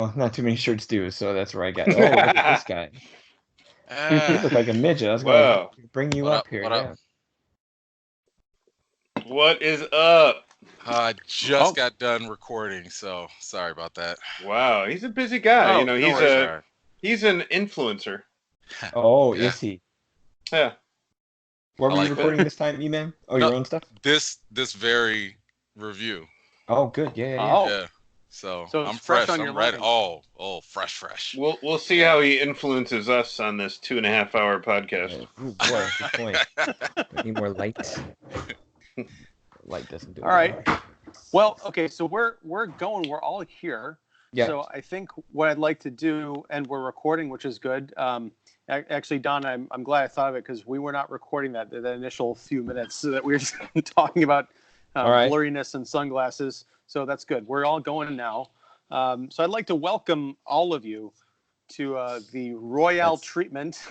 Well, not too many shirts do, so that's where I got. Oh, look at this guy. You look like a midget. I was gonna Wow. bring you What up up? here. What Yeah. up? What is up? I just got done recording, so sorry about that. Wow, he's a busy guy. Oh, You know, no he's an influencer. Oh, Yeah. is he? Yeah. What I were you like recording this time, E-Man? Oh, No. your own stuff? This very review. Oh, good. Yeah. Oh, Yeah. So So I'm it's fresh fresh. on your I'm ready. mind. Oh, fresh. We'll see Yeah. how he influences us on this 2.5-hour podcast. Ooh, boy, good point. We need more light. Light doesn't do it. All right. Well, okay, so we're going. We're all here. Yeah. So I think what I'd like to do, and we're recording, which is good. Actually, Don, I'm glad I thought of it because we were not recording that the initial few minutes so that we were talking about All right. blurriness and sunglasses. So that's good. We're all going now. So I'd like to welcome all of you to the Royale treatment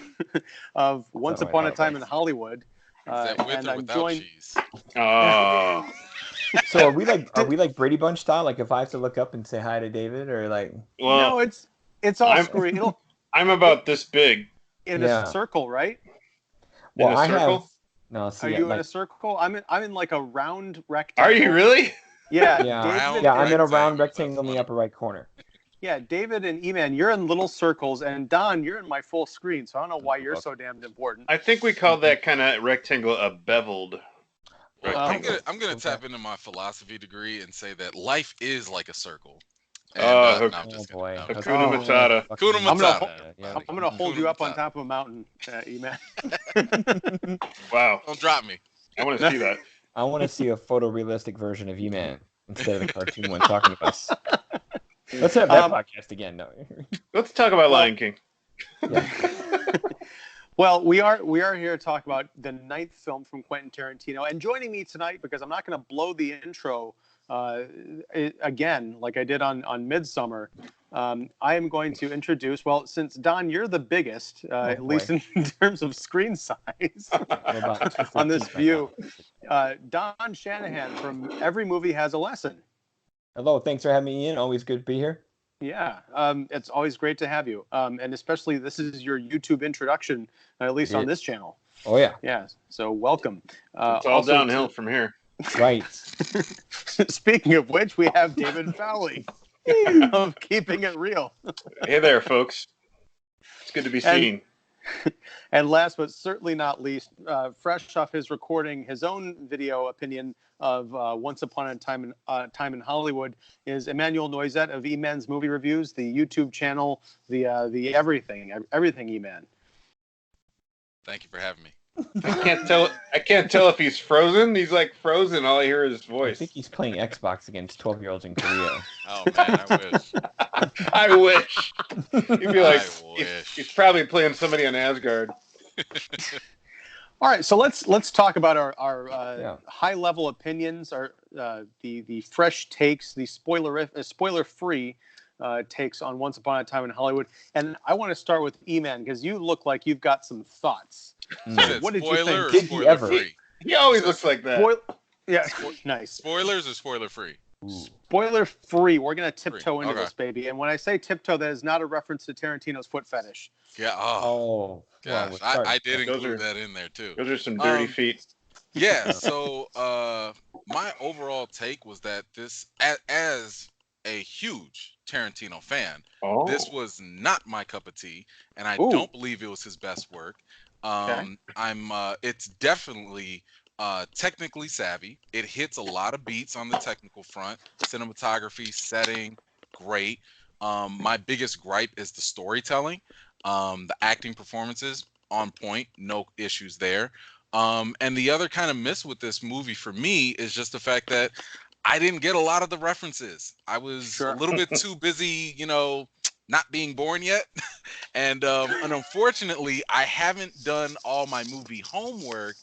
of Once Upon a Time in Hollywood. Is that with and or I'm without joined. cheese? Oh. So are we like Brady Bunch style? Like if I have to look up and say hi to David, or like? Well, No, it's all screwed. I'm about this big. In a circle, right? Well, in a circle? have. No, see, Are you like, in a circle? I'm in like a round rectangle. Are you really? Yeah. Yeah. David, I'm in a round rectangle. rectangle in the upper right corner. Yeah, David and E-Man, you're in little circles, and Don, you're in my full screen. So I don't know why you're so damn important. I think we call that kind of rectangle a beveled rectangle. I'm gonna tap into my philosophy degree and say that life is like a circle. And, Oh, no, I'm just boy. kidding. No. Hakuna Matata. Hakuna Matata. I'm gonna hold you up on Matata. top of a mountain, E-Man. Wow. Don't drop me. I want to see that. I want to see a photorealistic version of E-Man instead of the cartoon one talking to us. Let's have that podcast again. No. Let's talk about Lion King. Yeah. Well, we are here to talk about the 9th film from Quentin Tarantino. And joining me tonight, because I'm not going to blow the intro again like I did on Midsummer, I am going to introduce, well, since Don, you're the biggest, at least in terms of screen size on this view, Don Shanahan from Every Movie Has a Lesson. Hello, thanks for having me in. Always good to be here. Yeah, it's always great to have you. And especially this is your YouTube introduction, at least on this channel. Oh, yeah. Yeah, so welcome. It's all downhill from here. Right. Speaking of which, we have David Fowlie of Keeping It Real. Hey there, folks. It's good to be seen. And last but certainly not least, fresh off his recording his own video opinion of Once Upon a Time in Hollywood, is Emmanuel Noisette of EMan's Movie Reviews, the YouTube channel, the everything EMan. Thank you for having me. I can't tell if he's frozen. He's like frozen. All I hear is his voice. I think he's playing Xbox against 12-year-olds in Korea. Oh man, I wish. I wish. He'd be like, I wish. he's probably playing somebody on Asgard. All right, so let's talk about our high level opinions, our the fresh takes, the spoiler free takes on Once Upon a Time in Hollywood. And I want to start with E-Man because you look like you've got some thoughts. So what did you think? Spoiler or Did he spoiler ever? free? He always looks like that. Yeah, nice. Spoilers or spoiler free? Spoiler free. We're gonna tiptoe into Okay. this, baby. And when I say tiptoe, that is not a reference to Tarantino's foot fetish. Yeah. Oh. Gosh, well, I did Those include are- that in there too. Those are some dirty feet. Yeah. So my overall take was that this, as a huge Tarantino fan, Oh. this was not my cup of tea, and I don't believe it was his best work. It's definitely technically savvy. It hits a lot of beats on the technical front. Cinematography, setting, great. My biggest gripe is the storytelling. The acting performances on point, no issues there. And the other kind of miss with this movie for me is just the fact that I didn't get a lot of the references. I was a little bit too busy, not being born yet. And unfortunately, I haven't done all my movie homework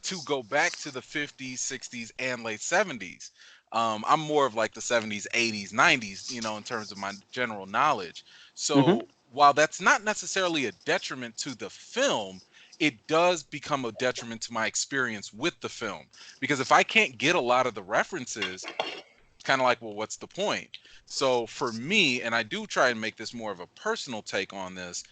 to go back to the 50s, 60s, and late 70s. I'm more of like the 70s, 80s, 90s, in terms of my general knowledge. So while that's not necessarily a detriment to the film, it does become a detriment to my experience with the film. Because if I can't get a lot of the references, kind of like, well, what's the point? So for me, and I do try and make this more of a personal take on this,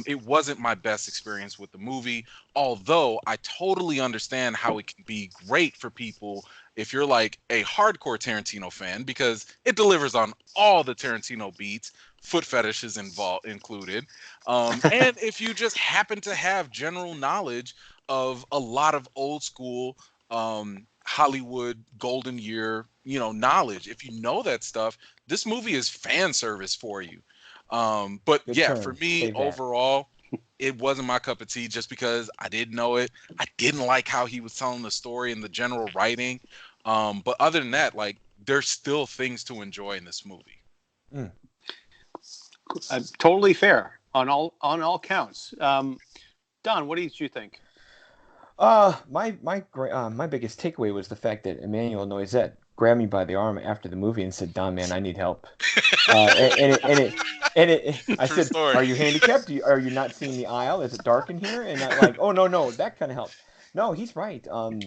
it wasn't my best experience with the movie, although I totally understand how it can be great for people if you're like a hardcore Tarantino fan, because it delivers on all the Tarantino beats, foot fetishes included. And if you just happen to have general knowledge of a lot of old school Hollywood golden year, knowledge, if you know that stuff, this movie is fan service for you. But Good yeah, term. for me Say that. overall, it wasn't my cup of tea just because I didn't know it. I didn't like how he was telling the story and the general writing. But other than that, like, there's still things to enjoy in this movie. Totally fair on all counts. Don, what did you think? My biggest takeaway was the fact that Emmanuel Noisette grabbed me by the arm after the movie and said, "Don, man, I need help." I True said, story. "Are you handicapped? Are you not seeing the aisle? Is it dark in here?" And I'm like, "Oh, no, that kind of helps." No, he's right. To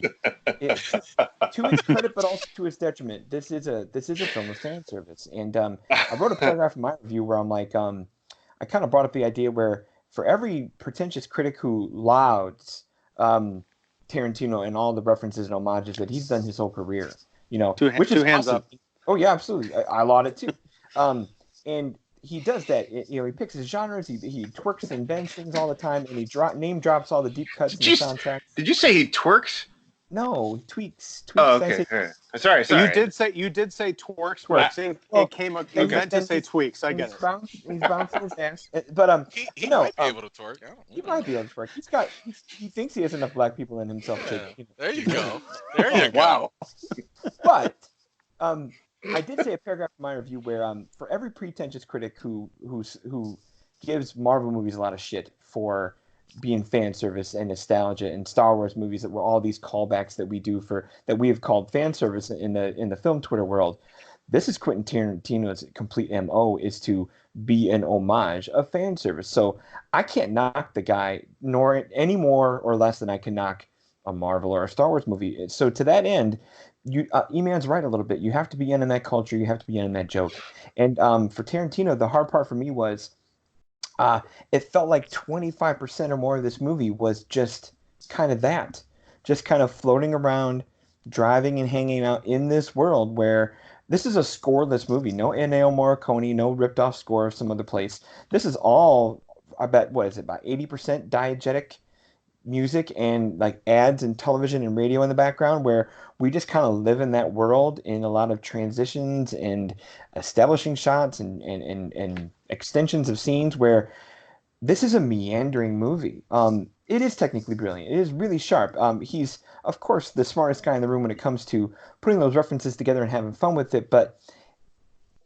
his credit, but also to his detriment, this is a film of fan service. And I wrote a paragraph in my review where I'm like, I kind of brought up the idea where for every pretentious critic who lauds Tarantino and all the references and homages that he's done his whole career, which is two hands awesome. up. Oh yeah, absolutely. I laud it too. And he does that. He picks his genres. He twerks and bends things all the time, and he name drops all the deep cuts in the soundtracks. Did you say he twerks? No, tweaks. Oh, Did I okay. say- All right. Sorry. You did say twerks. Twerks. It Well, came up. and You meant to and say he's- tweaks. I and get he's it. He's bouncing his ass. But He no, might be able to twerk. he might be able to twerk. He thinks he has enough black people in himself Yeah. to. There you go. There you go. Wow. But I did say a paragraph in my review where for every pretentious critic who gives Marvel movies a lot of shit for being fan service and nostalgia, and Star Wars movies that were all these callbacks that we do that we have called fan service in the film Twitter world, this is Quentin Tarantino's complete MO, is to be an homage of fan service. So I can't knock the guy nor any more or less than I can knock a Marvel or a Star Wars movie. So to that end, E-Man's right a little bit. You have to be in that culture. You have to be in that joke. And for Tarantino, the hard part for me was it felt like 25% or more of this movie was just kind of floating around, driving and hanging out in this world where this is a scoreless movie. No Ennio Morricone, no ripped off score of some other place. This is all, I bet, what is it, about 80% diegetic music and like ads and television and radio in the background, where we just kind of live in that world in a lot of transitions and establishing shots and extensions of scenes, where this is a meandering movie. It is technically brilliant. It is really sharp. He's, of course, the smartest guy in the room when it comes to putting those references together and having fun with it, but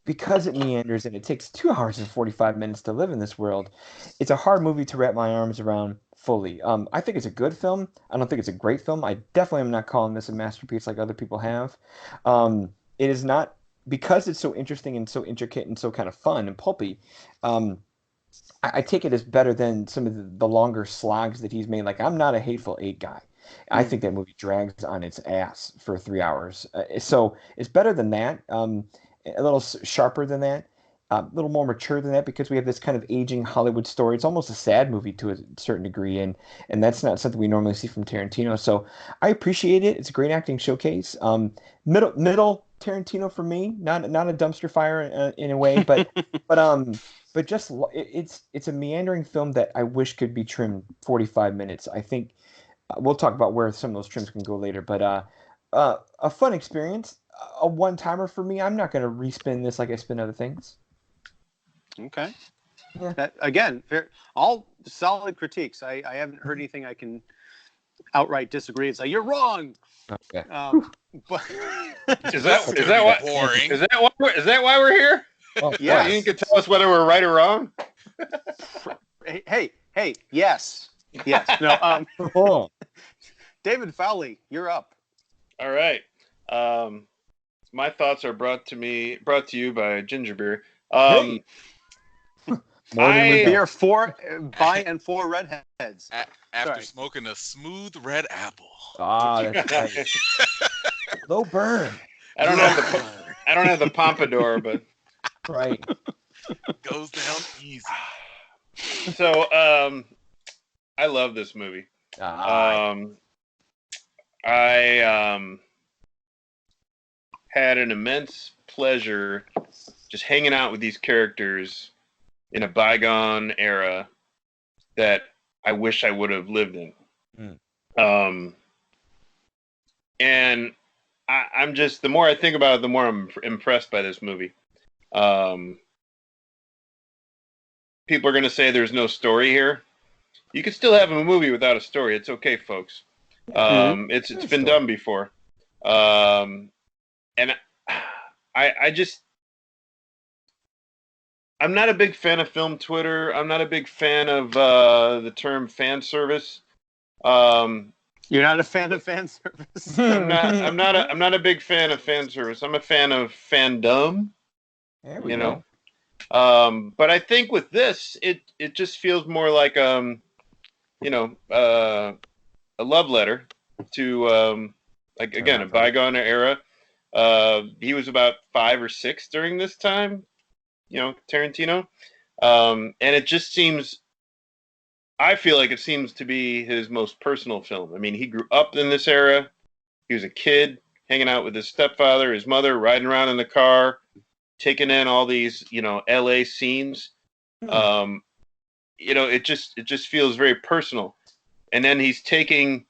because it meanders and it takes 2 hours and 45 minutes to live in this world, it's a hard movie to wrap my arms around fully. I think it's a good film. I don't think it's a great film. I definitely am not calling this a masterpiece like other people have. It is not, because it's so interesting and so intricate and so kind of fun and pulpy. I take it as better than some of the longer slogs that he's made. Like, I'm not a Hateful Eight guy. I think that movie drags on its ass for 3 hours. So it's better than that. A little sharper than that. A little more mature than that, because we have this kind of aging Hollywood story. It's almost a sad movie to a certain degree, and that's not something we normally see from Tarantino. So I appreciate it. It's a great acting showcase. Middle Tarantino for me, not a dumpster fire in a way, but just it's a meandering film that I wish could be trimmed 45 minutes. I think we'll talk about where some of those trims can go later, but a fun experience, a one-timer for me. I'm not going to respin this like I spin other things. Okay. Yeah. That, again, all solid critiques. I haven't heard anything I can outright disagree. It's like, you're wrong. Okay. But Is that why? Boring. Is that why we're here? Oh, Yes. You can tell us whether we're right or wrong. hey, yes. No. Oh. David Fowlie, you're up. All right. My thoughts are brought to you by Ginger Beer. Hey. Beer by and for redheads. After Sorry. smoking a smooth red apple. Ah, that's right. Low burn. I don't I don't have the pompadour, but Right. Goes down easy. so I love this movie. I had an immense pleasure just hanging out with these characters in a bygone era that I wish I would have lived in. And I'm just, the more I think about it, the more I'm impressed by this movie. People are going to say there's no story here. You can still have a movie without a story. It's okay, folks. It's been done before. And I just, I'm not a big fan of film Twitter. I'm not a big fan of the term fan service. You're not a fan of fan service? I'm not a big fan of fan service. I'm a fan of fandom. There we go. But I think with this, it just feels more like a love letter to like, again, a bygone era. He was about 5 or 6 during this time, Tarantino. And it just seems, I feel like it seems to be his most personal film. I mean, he grew up in this era. He was a kid hanging out with his stepfather, his mother, riding around in the car, taking in all these, LA scenes. It just feels very personal. And then he's taking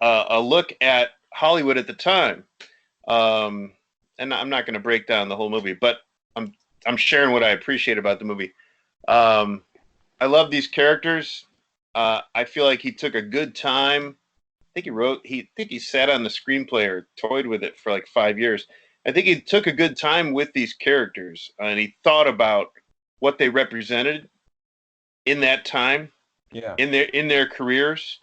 a look at Hollywood at the time. And I'm not going to break down the whole movie, but I'm sharing what I appreciate about the movie. I love these characters. I feel like he took a good time. I think he sat on the screenplay or toyed with it for like 5 years. I think he took a good time with these characters, and he thought about what they represented in that time, in their careers.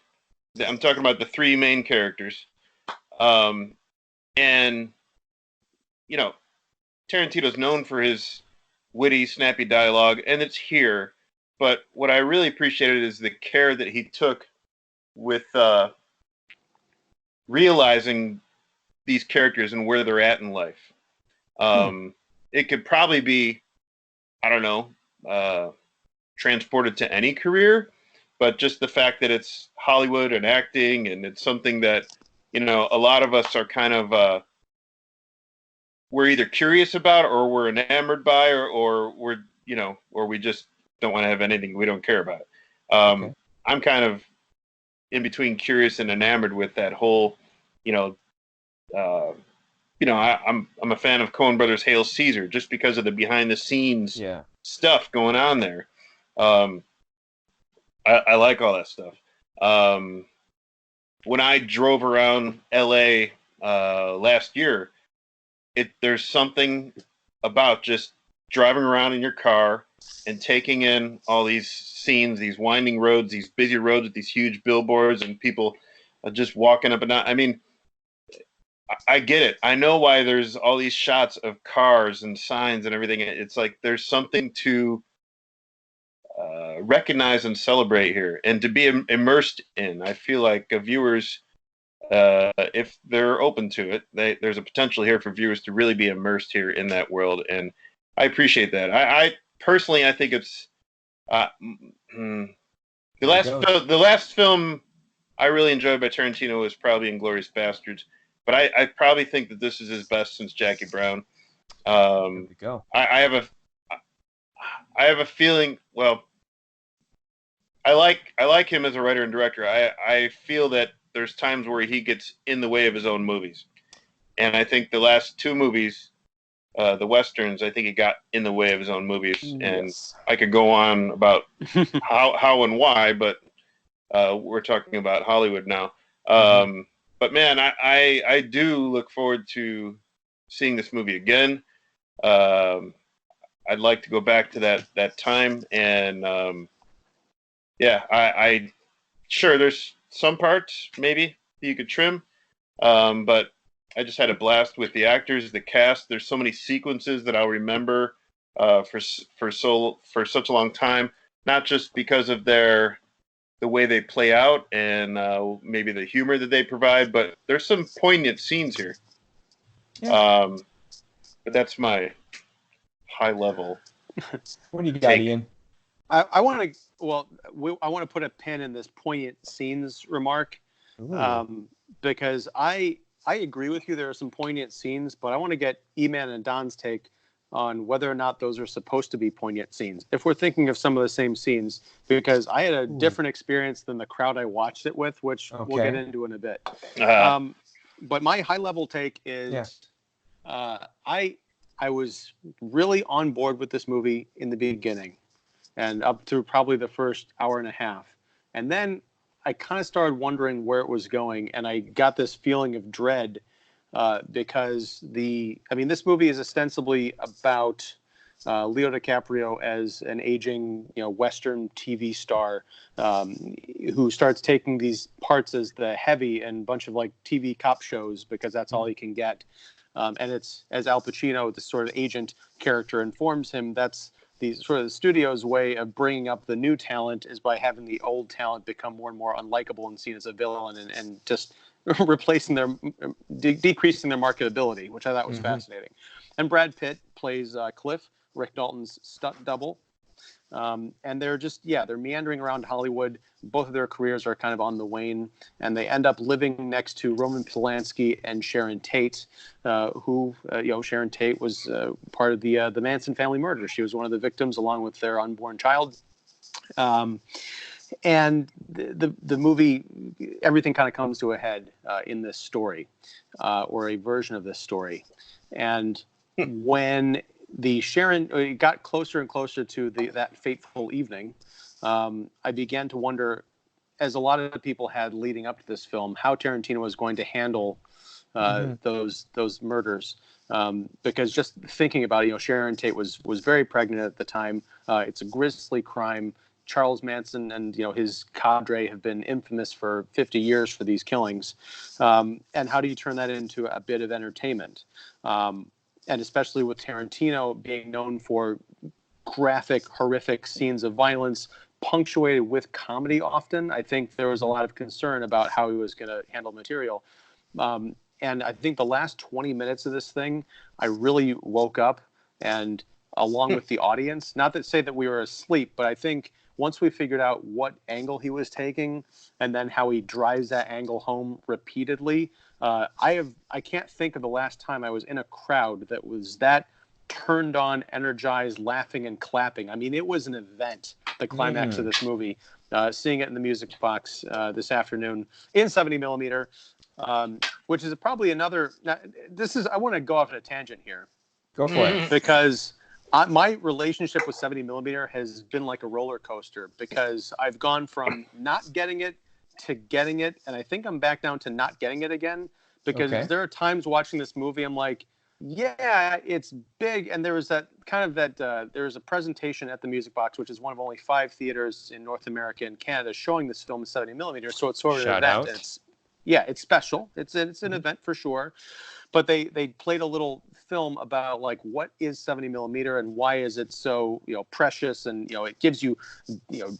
I'm talking about the 3 main characters. And Tarantino's known for his witty, snappy dialogue, and it's here. But what I really appreciated is the care that he took with realizing these characters and where they're at in life. It could probably be, I don't know, transported to any career, but just the fact that it's Hollywood and acting, and it's something that, a lot of us are kind of, we're either curious about, or we're enamored by, or we're, or we just don't want to have anything we don't care about. I'm kind of in between curious and enamored with that whole, I'm a fan of Coen Brothers' Hail Caesar just because of the behind the scenes stuff going on there. I like all that stuff. When I drove around LA last year, there's something about just driving around in your car and taking in all these scenes, these winding roads, these busy roads with these huge billboards and people just walking up and down. I mean, I get it. I know why there's all these shots of cars and signs and everything. It's like there's something to recognize and celebrate here, and to be immersed in. I feel like viewers, if they're open to it, there's a potential here for viewers to really be immersed here in that world, and I appreciate that. I personally, I think it's the last film I really enjoyed by Tarantino was probably Inglourious Basterds, but I probably think that this is his best since Jackie Brown. There we go. I have a feeling. Well, I like him as a writer and director. I feel that there's times where he gets in the way of his own movies, and I think the last 2 movies, the westerns, I think he got in the way of his own movies. And I could go on about how and why, but we're talking about Hollywood now. But man, I do look forward to seeing this movie again. I'd like to go back to that time, and I sure there's some parts maybe you could trim, but I just had a blast with the actors, the cast. There's so many sequences that I'll remember for such a long time, not just because of the way they play out and maybe the humor that they provide, but there's some poignant scenes here. Yeah. But that's my high level. What do you got, Take. Ian? I want to. Well, I want to put a pin in this poignant scenes remark, because I agree with you. There are some poignant scenes, but I want to get EMan and Don's take on whether or not those are supposed to be poignant scenes. If we're thinking of some of the same scenes, because I had a different experience than the crowd I watched it with, which we'll get into in a bit. But my high level take is, I was really on board with this movie in the beginning and up through probably the first hour and a half. And then I kind of started wondering where it was going, and I got this feeling of dread because this movie is ostensibly about Leo DiCaprio as an aging, Western TV star who starts taking these parts as the heavy in a bunch of like TV cop shows because that's all he can get. And it's, as Al Pacino, the sort of agent character, informs him, that's the sort of the studio's way of bringing up the new talent is by having the old talent become more and more unlikable and seen as a villain, and just replacing decreasing their marketability, which I thought was fascinating. And Brad Pitt plays Cliff, Rick Dalton's stunt double. And they're they're meandering around Hollywood. Both of their careers are kind of on the wane, and they end up living next to Roman Polanski and Sharon Tate, who Sharon Tate was part of the Manson family murder. She was one of the victims, along with their unborn child. And the movie, everything kind of comes to a head in this story, or a version of this story. And when it got closer and closer to that fateful evening, I began to wonder, as a lot of people had leading up to this film, how Tarantino was going to handle those murders. Because just thinking about it, Sharon Tate was very pregnant at the time. It's a grisly crime. Charles Manson and his cadre have been infamous for 50 years for these killings. And how do you turn that into a bit of entertainment? And especially with Tarantino being known for graphic, horrific scenes of violence, punctuated with comedy often, I think there was a lot of concern about how he was going to handle material. And I think the last 20 minutes of this thing, I really woke up, and along with the audience, not to say that we were asleep, but I think once we figured out what angle he was taking and then how he drives that angle home repeatedly, I can't think of the last time I was in a crowd that was that turned on, energized, laughing and clapping. I mean, it was an event, the climax of this movie. Seeing it in the music box this afternoon in 70 millimeter, which is probably another. I want to go off on a tangent here. Go for it. Because my relationship with 70 millimeter has been like a roller coaster, because I've gone from not getting it to getting it, and I think I'm back down to not getting it again, because there are times watching this movie I'm like, yeah, it's big, and there was that there was a presentation at the Music Box, which is one of only 5 theaters in North America and Canada showing this film in 70 millimeter, so it's sort of an event. It's special. It's an event for sure. But they played a little film about like what is 70 millimeter and why is it so precious, and it gives you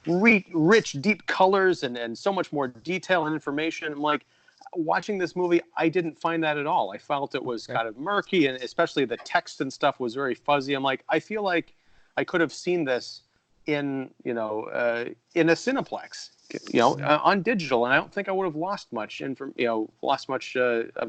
rich deep colors and so much more detail and information. I'm like, watching this movie, I didn't find that at all. I felt it was kind of murky, and especially the text and stuff was very fuzzy. I'm like, I feel like I could have seen this in in a Cineplex, on digital, and I don't think I would have lost much of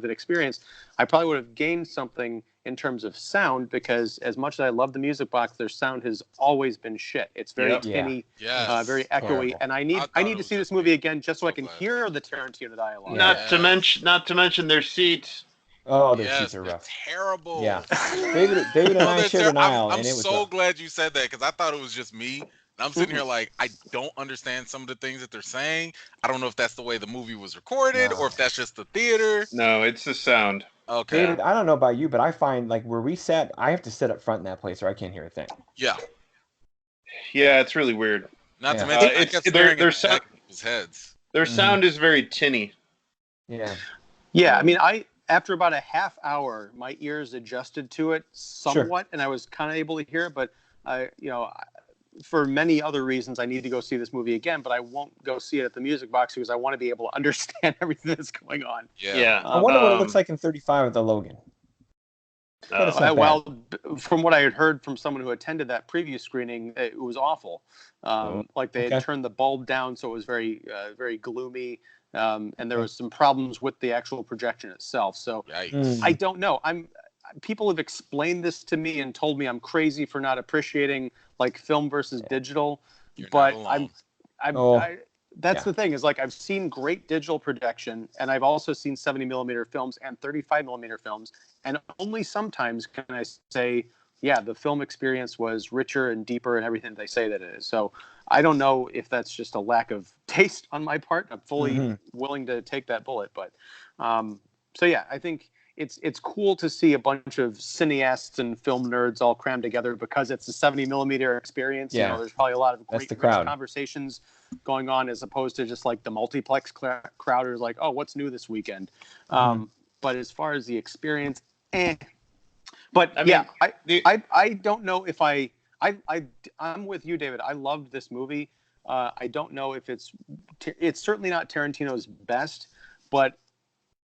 an experience. I probably would have gained something in terms of sound, because as much as I love the Music Box, their sound has always been shit. It's very tinny, very echoey, terrible. and I need to see this movie again just so I can hear the Tarantino dialogue. Not to mention their seats. Oh, their seats are rough. Terrible. Yeah, David and I shared an aisle, I'm and it was so rough. glad you said that, because I thought it was just me. And I'm sitting here like, I don't understand some of the things that they're saying. I don't know if that's the way the movie was recorded or if that's just the theater. No, it's the sound. Okay. David, I don't know about you, but I find like where we sat, I have to sit up front in that place or I can't hear a thing. Yeah. Yeah, it's really weird. Not to mention, I kept staring at the people's heads. Their sound is very tinny. Yeah. Yeah, I mean, after about a half hour, my ears adjusted to it somewhat, and I was kind of able to hear it. But for many other reasons, I need to go see this movie again. But I won't go see it at the Music Box because I want to be able to understand everything that's going on. Yeah. I wonder what it looks like in 35 with the Logan. But it's not bad. Well, from what I had heard from someone who attended that preview screening, it was awful. Like they had turned the bulb down, so it was very, very gloomy, and there was some problems with the actual projection itself. So I don't know. People have explained this to me and told me I'm crazy for not appreciating like film versus digital. You're But not alone. that's the thing is like I've seen great digital projection, and I've also seen 70 millimeter films and 35 millimeter films, and only sometimes can I say, yeah, the film experience was richer and deeper and everything they say that it is. So I don't know if that's just a lack of taste on my part. I'm fully willing to take that bullet, but so yeah, I think it's cool to see a bunch of cineasts and film nerds all crammed together because it's a 70 millimeter experience. Yeah. You know, there's probably a lot of great rich crowd. conversations going on as opposed to just like the multiplex crowd is like, oh, what's new this weekend? But as far as the experience, But I don't know if I'm with you, David. I loved this movie. I don't know if it's certainly not Tarantino's best, but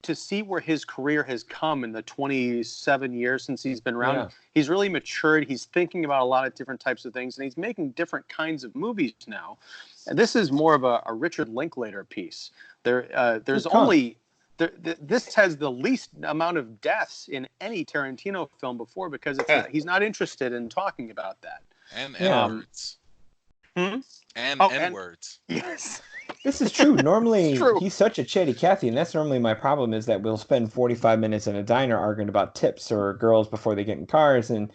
to see where his career has come in the 27 years since he's been around, he's really matured. He's thinking about a lot of different types of things, and he's making different kinds of movies now. And this is more of a Richard Linklater piece. This has the least amount of deaths in any Tarantino film before because he's not interested in talking about that. And N-words. And words. Yes. This is true. Normally, he's such a chatty Cathy, and that's normally my problem is that we'll spend 45 minutes in a diner arguing about tips or girls before they get in cars. And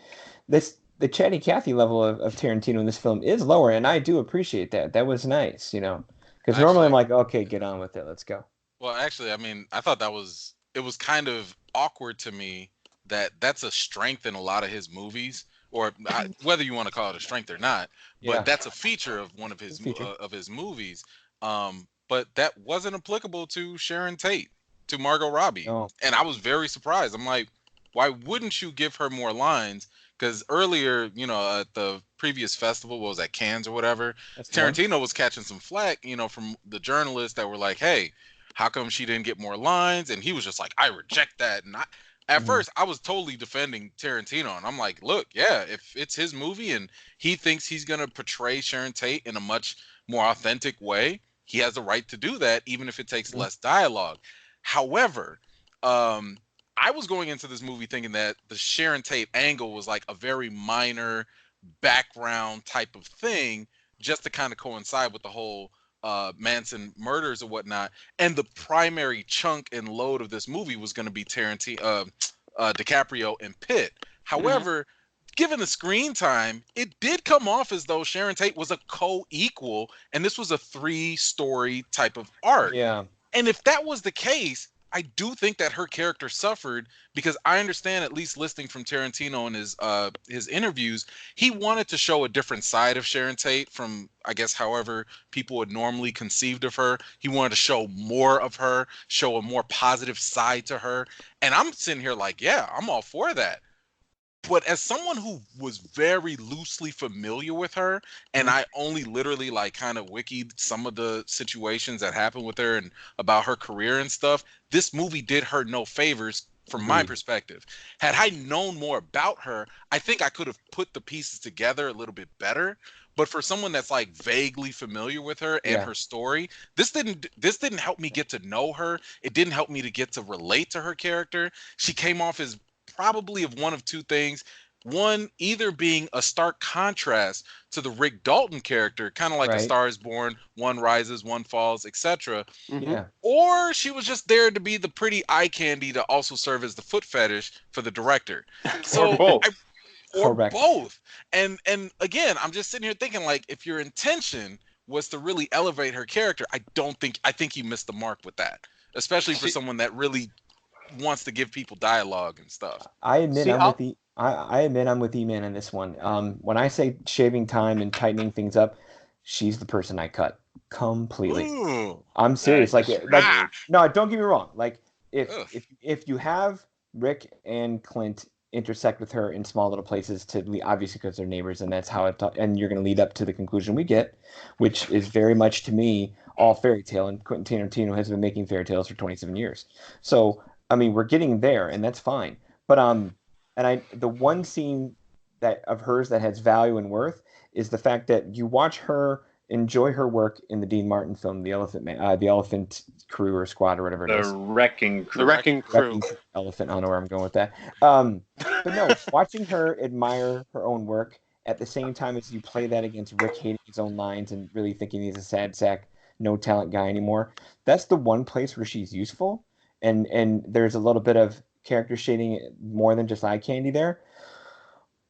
the chatty Cathy level of Tarantino in this film is lower, and I do appreciate that. That was nice, because normally I'm like, okay, get on with it. Let's go. Well, actually, I mean, I thought it was kind of awkward to me that's a strength in a lot of his movies, or whether you want to call it a strength or not, but that's a feature of one of his movies. But that wasn't applicable to Sharon Tate, to Margot Robbie. Oh. And I was very surprised. I'm like, why wouldn't you give her more lines? Because earlier, at the previous festival, what was that, Cannes or whatever, Tarantino was catching some flack, from the journalists that were like, hey, how come she didn't get more lines? And he was just like, I reject that. And at first, I was totally defending Tarantino. And I'm like, look, if it's his movie and he thinks he's going to portray Sharon Tate in a much more authentic way, he has the right to do that, even if it takes less dialogue. However, I was going into this movie thinking that the Sharon Tate angle was like a very minor background type of thing, just to kind of coincide with the whole Manson murders or whatnot. And the primary chunk and load of this movie was going to be DiCaprio and Pitt. However, given the screen time, it did come off as though Sharon Tate was a co-equal, and this was a 3-story type of arc. Yeah. And if that was the case, I do think that her character suffered, because I understand, at least listening from Tarantino in his interviews, he wanted to show a different side of Sharon Tate from, I guess, however people would normally conceived of her. He wanted to show more of her, show a more positive side to her. And I'm sitting here like, yeah, I'm all for that. But as someone who was very loosely familiar with her, and I only literally like kind of wikied some of the situations that happened with her and about her career and stuff, this movie did her no favors from my perspective. Had I known more about her, I think I could have put the pieces together a little bit better. But for someone that's like vaguely familiar with her and her story, this didn't help me get to know her. It didn't help me to get to relate to her character. She came off as probably of one of two things. One, either being a stark contrast to the Rick Dalton character, kind of like A Star is Born, one rises, one falls, etc. Or she was just there to be the pretty eye candy to also serve as the foot fetish for the director. So or both. Both. And again, I'm just sitting here thinking, like, if your intention was to really elevate her character, I think you missed the mark with that, especially for someone that really wants to give people dialogue and stuff. I admit I'm with EMan on this one. When I say shaving time and tightening things up, she's the person I cut completely. Ooh, I'm serious. Like no, don't get me wrong. Like if you have Rick and Clint intersect with her in small little places, obviously because they're neighbors, and that's how and you're going to lead up to the conclusion we get, which is very much to me all fairy tale. And Quentin Tarantino has been making fairy tales for 27 years. So I mean, we're getting there, and that's fine. But the one scene that of hers that has value and worth is the fact that you watch her enjoy her work in the Dean Martin film, the Elephant Crew or Squad or whatever it The is. Wrecking Crew. The Wrecking Crew. Elephant. I don't know where I'm going with that. But no, watching her admire her own work at the same time as you play that against Rick hating his own lines and really thinking he's a sad sack, no talent guy anymore. That's the one place where she's useful, and there's a little bit of character shading more than just eye candy there.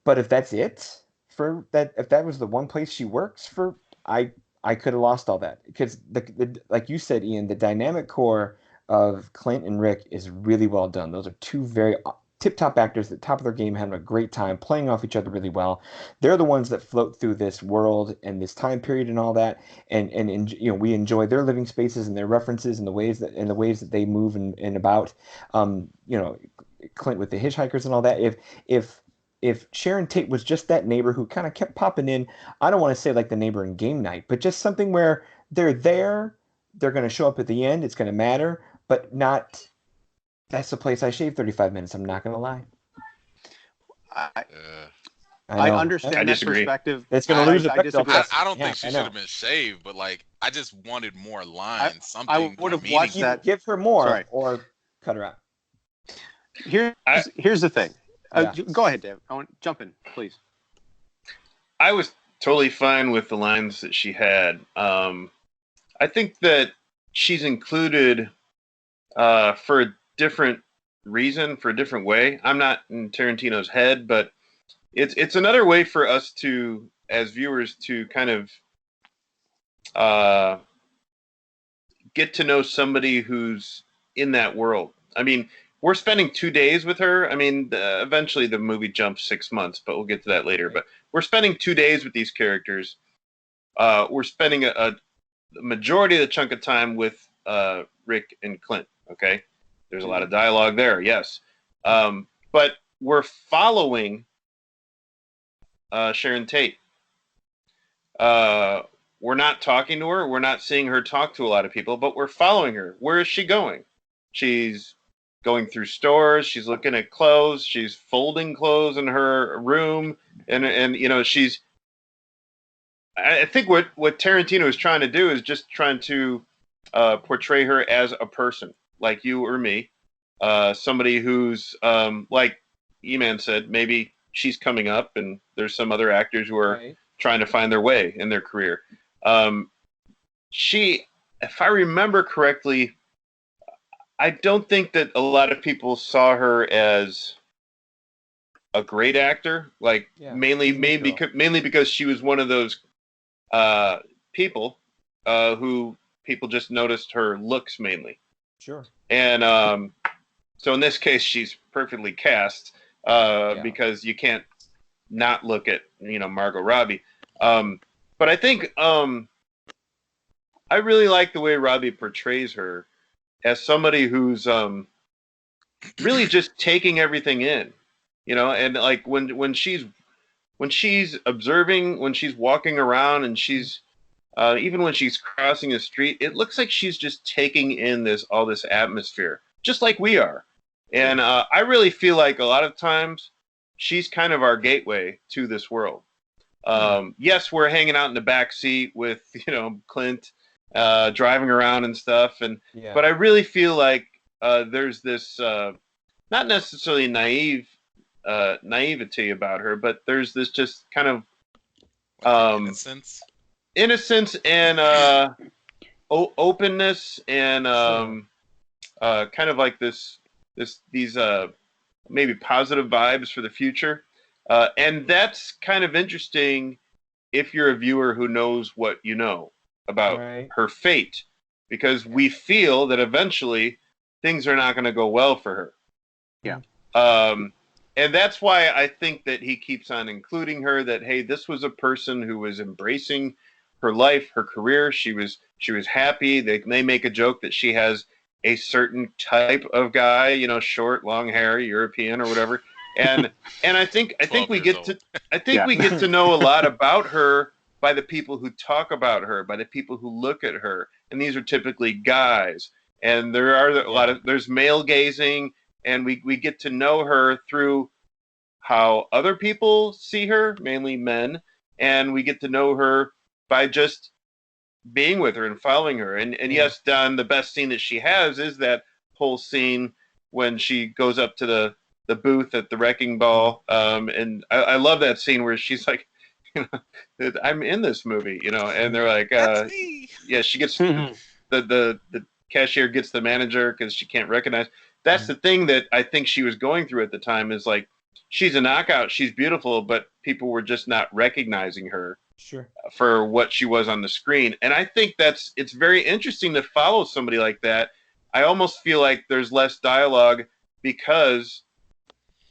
But if that's it for that, if that was the one place she works for, I could have lost all that because the like you said, Ian, the dynamic core of Clint and Rick is really well done. Those are two very tip-top actors at the top of their game, having a great time, playing off each other really well. They're the ones that float through this world and this time period and all that, and you know we enjoy their living spaces and their references and the ways that they move and about. You know, Clint with the hitchhikers and all that. If Sharon Tate was just that neighbor who kind of kept popping in, I don't want to say like the neighbor in Game Night, but just something where they're there, they're going to show up at the end, it's going to matter, but not. That's the place I shaved 35 minutes. I'm not going to lie. I understand I that disagree. perspective. It's going to lose I effect. disagree. I don't think she I should know. have been shaved, but like I just wanted more lines. Something. I would have more watched meaningful. that. Give her more Sorry. or cut her out. Here's the thing. Yeah. Go ahead, Dave. I want jump in, please. I was totally fine with the lines that she had. I think that she's included for a different reason, for a different way. I'm not in Tarantino's head, but it's another way for us to, as viewers, to kind of get to know somebody who's in that world. I mean, we're spending 2 days with her. I mean, eventually the movie jumps 6 months, but we'll get to that later. But we're spending 2 days with these characters. We're spending a majority of the chunk of time with Rick and Clint. Okay, there's a lot of dialogue there, yes, but we're following Sharon Tate. We're not talking to her. We're not seeing her talk to a lot of people, but we're following her. Where is she going? She's going through stores. She's looking at clothes. She's folding clothes in her room, and you know she's. I think what Tarantino is trying to do is just trying to portray her as a person, like you or me, somebody who's like EMan said, maybe she's coming up, and there's some other actors who are trying to find their way in their career. She, if I remember correctly, I don't think that a lot of people saw her as a great actor, like mainly because she was one of those people who people just noticed her looks mainly. Sure. And so in this case, she's perfectly cast because you can't not look at Margot Robbie. But I think I really like the way Robbie portrays her as somebody who's really just taking everything in, and like when she's observing, when she's walking around, and she's even when she's crossing the street, it looks like she's just taking in all this atmosphere, just like we are. And I really feel like a lot of times she's kind of our gateway to this world. Yes, we're hanging out in the back seat with Clint driving around and stuff, but I really feel like there's this not necessarily naivety about her, but there's this just kind of innocence and openness and kind of like these maybe positive vibes for the future, and that's kind of interesting if you're a viewer who knows what you know about her fate, because we feel that eventually things are not going to go well for her. And that's why I think that he keeps on including her, that, hey, this was a person who was embracing her life, her career. She was happy. They make a joke that she has a certain type of guy, short, long hair, European or whatever. And I think we get to know a lot about her by the people who talk about her, by the people who look at her. And these are typically guys. And there are there's male gazing, and we get to know her through how other people see her, mainly men, and we get to know her by just being with her and following her. And yes, Don, the best scene that she has is that whole scene when she goes up to the booth at the wrecking ball. And I love that scene where she's like, you know, I'm in this movie, you know, and they're like, That's me. yeah, she gets the cashier gets the manager because she can't recognize. That's the thing that I think she was going through at the time is like, she's a knockout, she's beautiful, but people were just not recognizing her for what she was on the screen. And I think it's very interesting to follow somebody like that. I almost feel like there's less dialogue because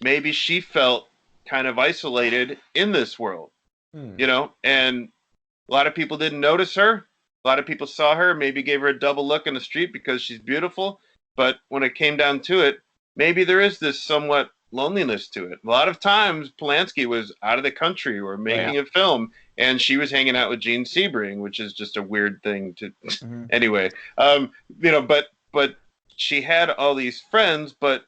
maybe she felt kind of isolated in this world, you know, and a lot of people didn't notice her. A lot of people saw her, maybe gave her a double look in the street because she's beautiful. But when it came down to it, maybe there is this somewhat loneliness to it. A lot of times, Polanski was out of the country or making a film, and she was hanging out with Gene Sebring, which is just a weird thing to. Anyway, you know, but she had all these friends, but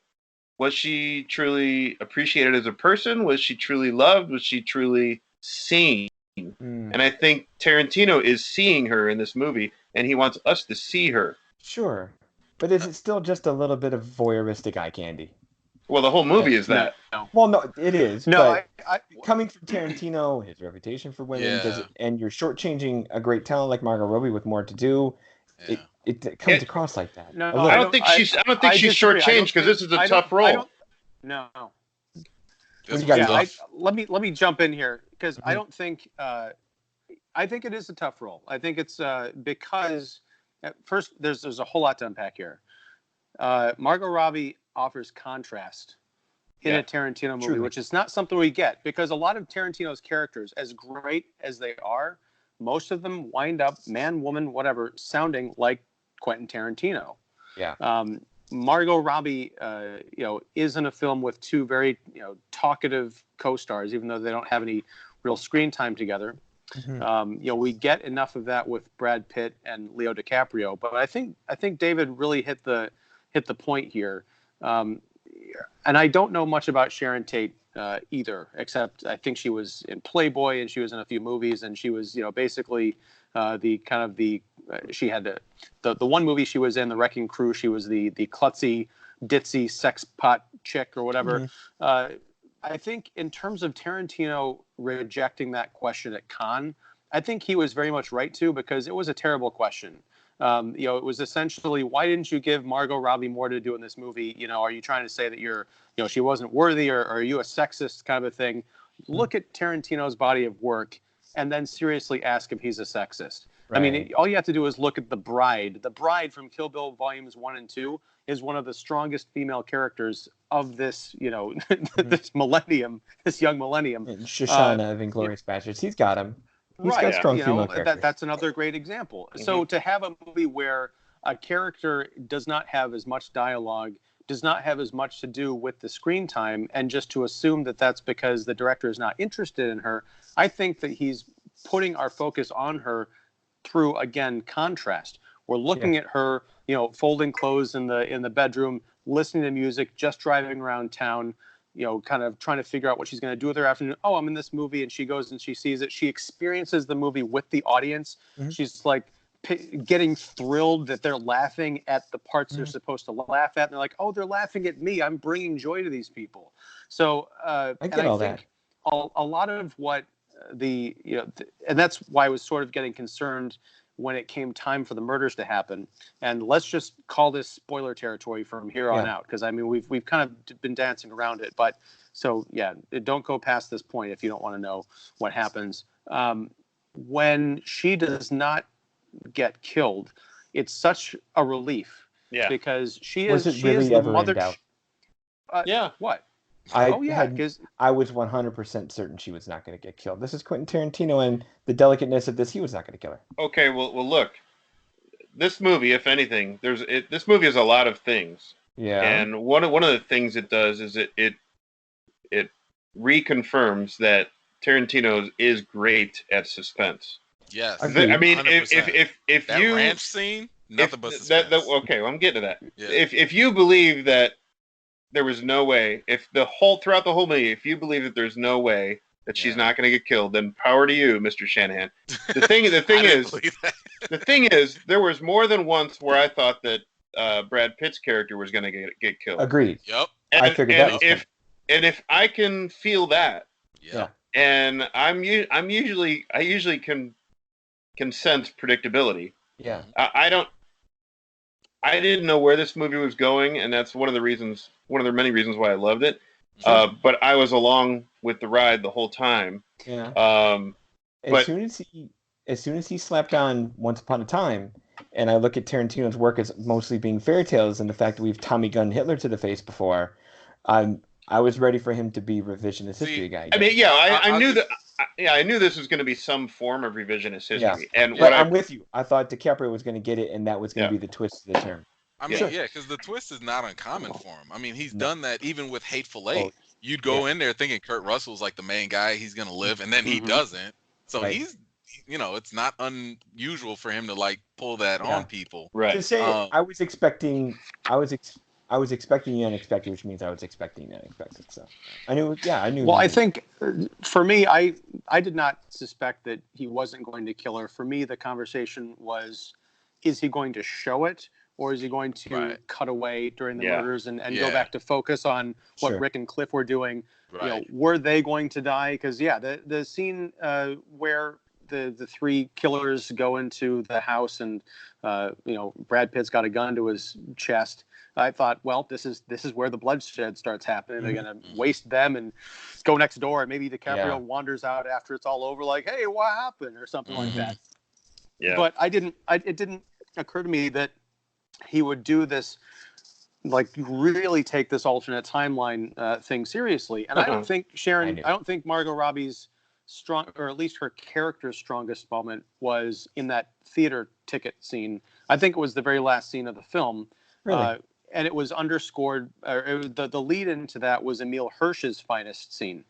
was she truly appreciated as a person? Was she truly loved? Was she truly seen? And I think Tarantino is seeing her in this movie, and he wants us to see her. Sure. But is it still just a little bit of voyeuristic eye candy? Well, the whole movie is that. No. Well, no, it is. No, but I coming from Tarantino, his reputation for women, and you're shortchanging a great talent like Margot Robbie with more to do, it comes across like that. No, I don't think she's shortchanged because this is a tough role. No. Yeah, let me jump in here because I don't think I think it is a tough role. I think it's because at first there's a whole lot to unpack here. Margot Robbie offers contrast in a Tarantino movie, which is not something we get because a lot of Tarantino's characters, as great as they are, most of them wind up man, woman, whatever, sounding like Quentin Tarantino. Yeah. Margot Robbie, is in a film with two very, talkative co-stars, even though they don't have any real screen time together. We get enough of that with Brad Pitt and Leo DiCaprio, but I think David really hit the point here. And I don't know much about Sharon Tate either, except I think she was in Playboy and she was in a few movies, and she was, basically she had the one movie she was in, The Wrecking Crew. She was the klutzy, ditzy sex pot chick or whatever. I think in terms of Tarantino rejecting that question at Cannes, I think he was very much right to, because it was a terrible question. It was essentially, why didn't you give Margot Robbie more to do in this movie? Are you trying to say that she wasn't worthy, or are you a sexist kind of a thing? Look at Tarantino's body of work and then seriously ask if he's a sexist. Right. I mean, all you have to do is look at The Bride. The Bride from Kill Bill Volumes 1 and 2 is one of the strongest female characters of this, this millennium, this young millennium. And Shoshana of Inglourious Basterds. He's got him. He's got strong female characters. That's another great example. So to have a movie where a character does not have as much dialogue, does not have as much to do with the screen time, and just to assume that that's because the director is not interested in her, I think that he's putting our focus on her through, again, contrast. We're looking at her, folding clothes in the bedroom, listening to music, just driving around town, kind of trying to figure out what she's going to do with her afternoon. Oh, I'm in this movie, and she goes and she sees it. She experiences the movie with the audience. She's like getting thrilled that they're laughing at the parts they're supposed to laugh at. And they're like, oh, they're laughing at me. I'm bringing joy to these people. So I think a lot of what and that's why I was sort of getting concerned when it came time for the murders to happen. And let's just call this spoiler territory from here on out, because I mean we've kind of been dancing around it. But so don't go past this point if you don't want to know what happens. When she does not get killed, it's such a relief. Yeah, because she is the mother. What? I was 100% certain she was not going to get killed. This is Quentin Tarantino, and the delicateness of this, he was not going to kill her. Okay, well, look, this movie, if anything, this movie has a lot of things. Yeah. And one of the things it does is it reconfirms that Tarantino is great at suspense. Yes. I mean, 100%. if that you ranch scene, nothing but suspense. Okay, well, I'm getting to that. Yeah. If you believe that there was no way. If throughout the whole movie, if you believe that there's no way that she's not going to get killed, then power to you, Mr. Shanahan. The thing is, there was more than once where I thought that Brad Pitt's character was going to get killed. Agreed. Yep. I figured that was if I can feel that, Yeah. and I usually can sense predictability. Yeah. I didn't know where this movie was going, and that's one of the many reasons why I loved it. Sure. But I was along with the ride the whole time. Yeah. But as soon as he slapped on Once Upon a Time, and I look at Tarantino's work as mostly being fairy tales, and the fact that we've Tommy gunned Hitler to the face before, I was ready for him to be revisionist history guy. I mean, I knew that. I knew this was going to be some form of revisionist history, and I'm with you. I thought DiCaprio was going to get it, and that was going to be the twist of the term. I mean, because the twist is not uncommon for him. I mean, he's done that even with Hateful Eight. You'd go in there thinking Kurt Russell's like the main guy, he's going to live, and then he doesn't. So he's, it's not unusual for him to like pull that on people. Right. To say, I was expecting the unexpected, which means I was expecting the unexpected. So I knew. Well, I think for me, I did not suspect that he wasn't going to kill her. For me, the conversation was, is he going to show it? Or is he going to cut away during the murders and go back to focus on what Rick and Cliff were doing? Right. Were they going to die? Because the scene where the three killers go into the house and Brad Pitt's got a gun to his chest. I thought, well, this is where the bloodshed starts happening. They're gonna waste them and go next door, and maybe DiCaprio wanders out after it's all over, like, hey, what happened, or something like that. Yeah. But it didn't occur to me that he would do this, like really take this alternate timeline thing seriously. And I don't think I don't think Margot Robbie's strong, or at least her character's strongest moment, was in that theater ticket scene. I think it was the very last scene of the film. Really? And it was underscored, the lead into that was Emile Hirsch's finest scene.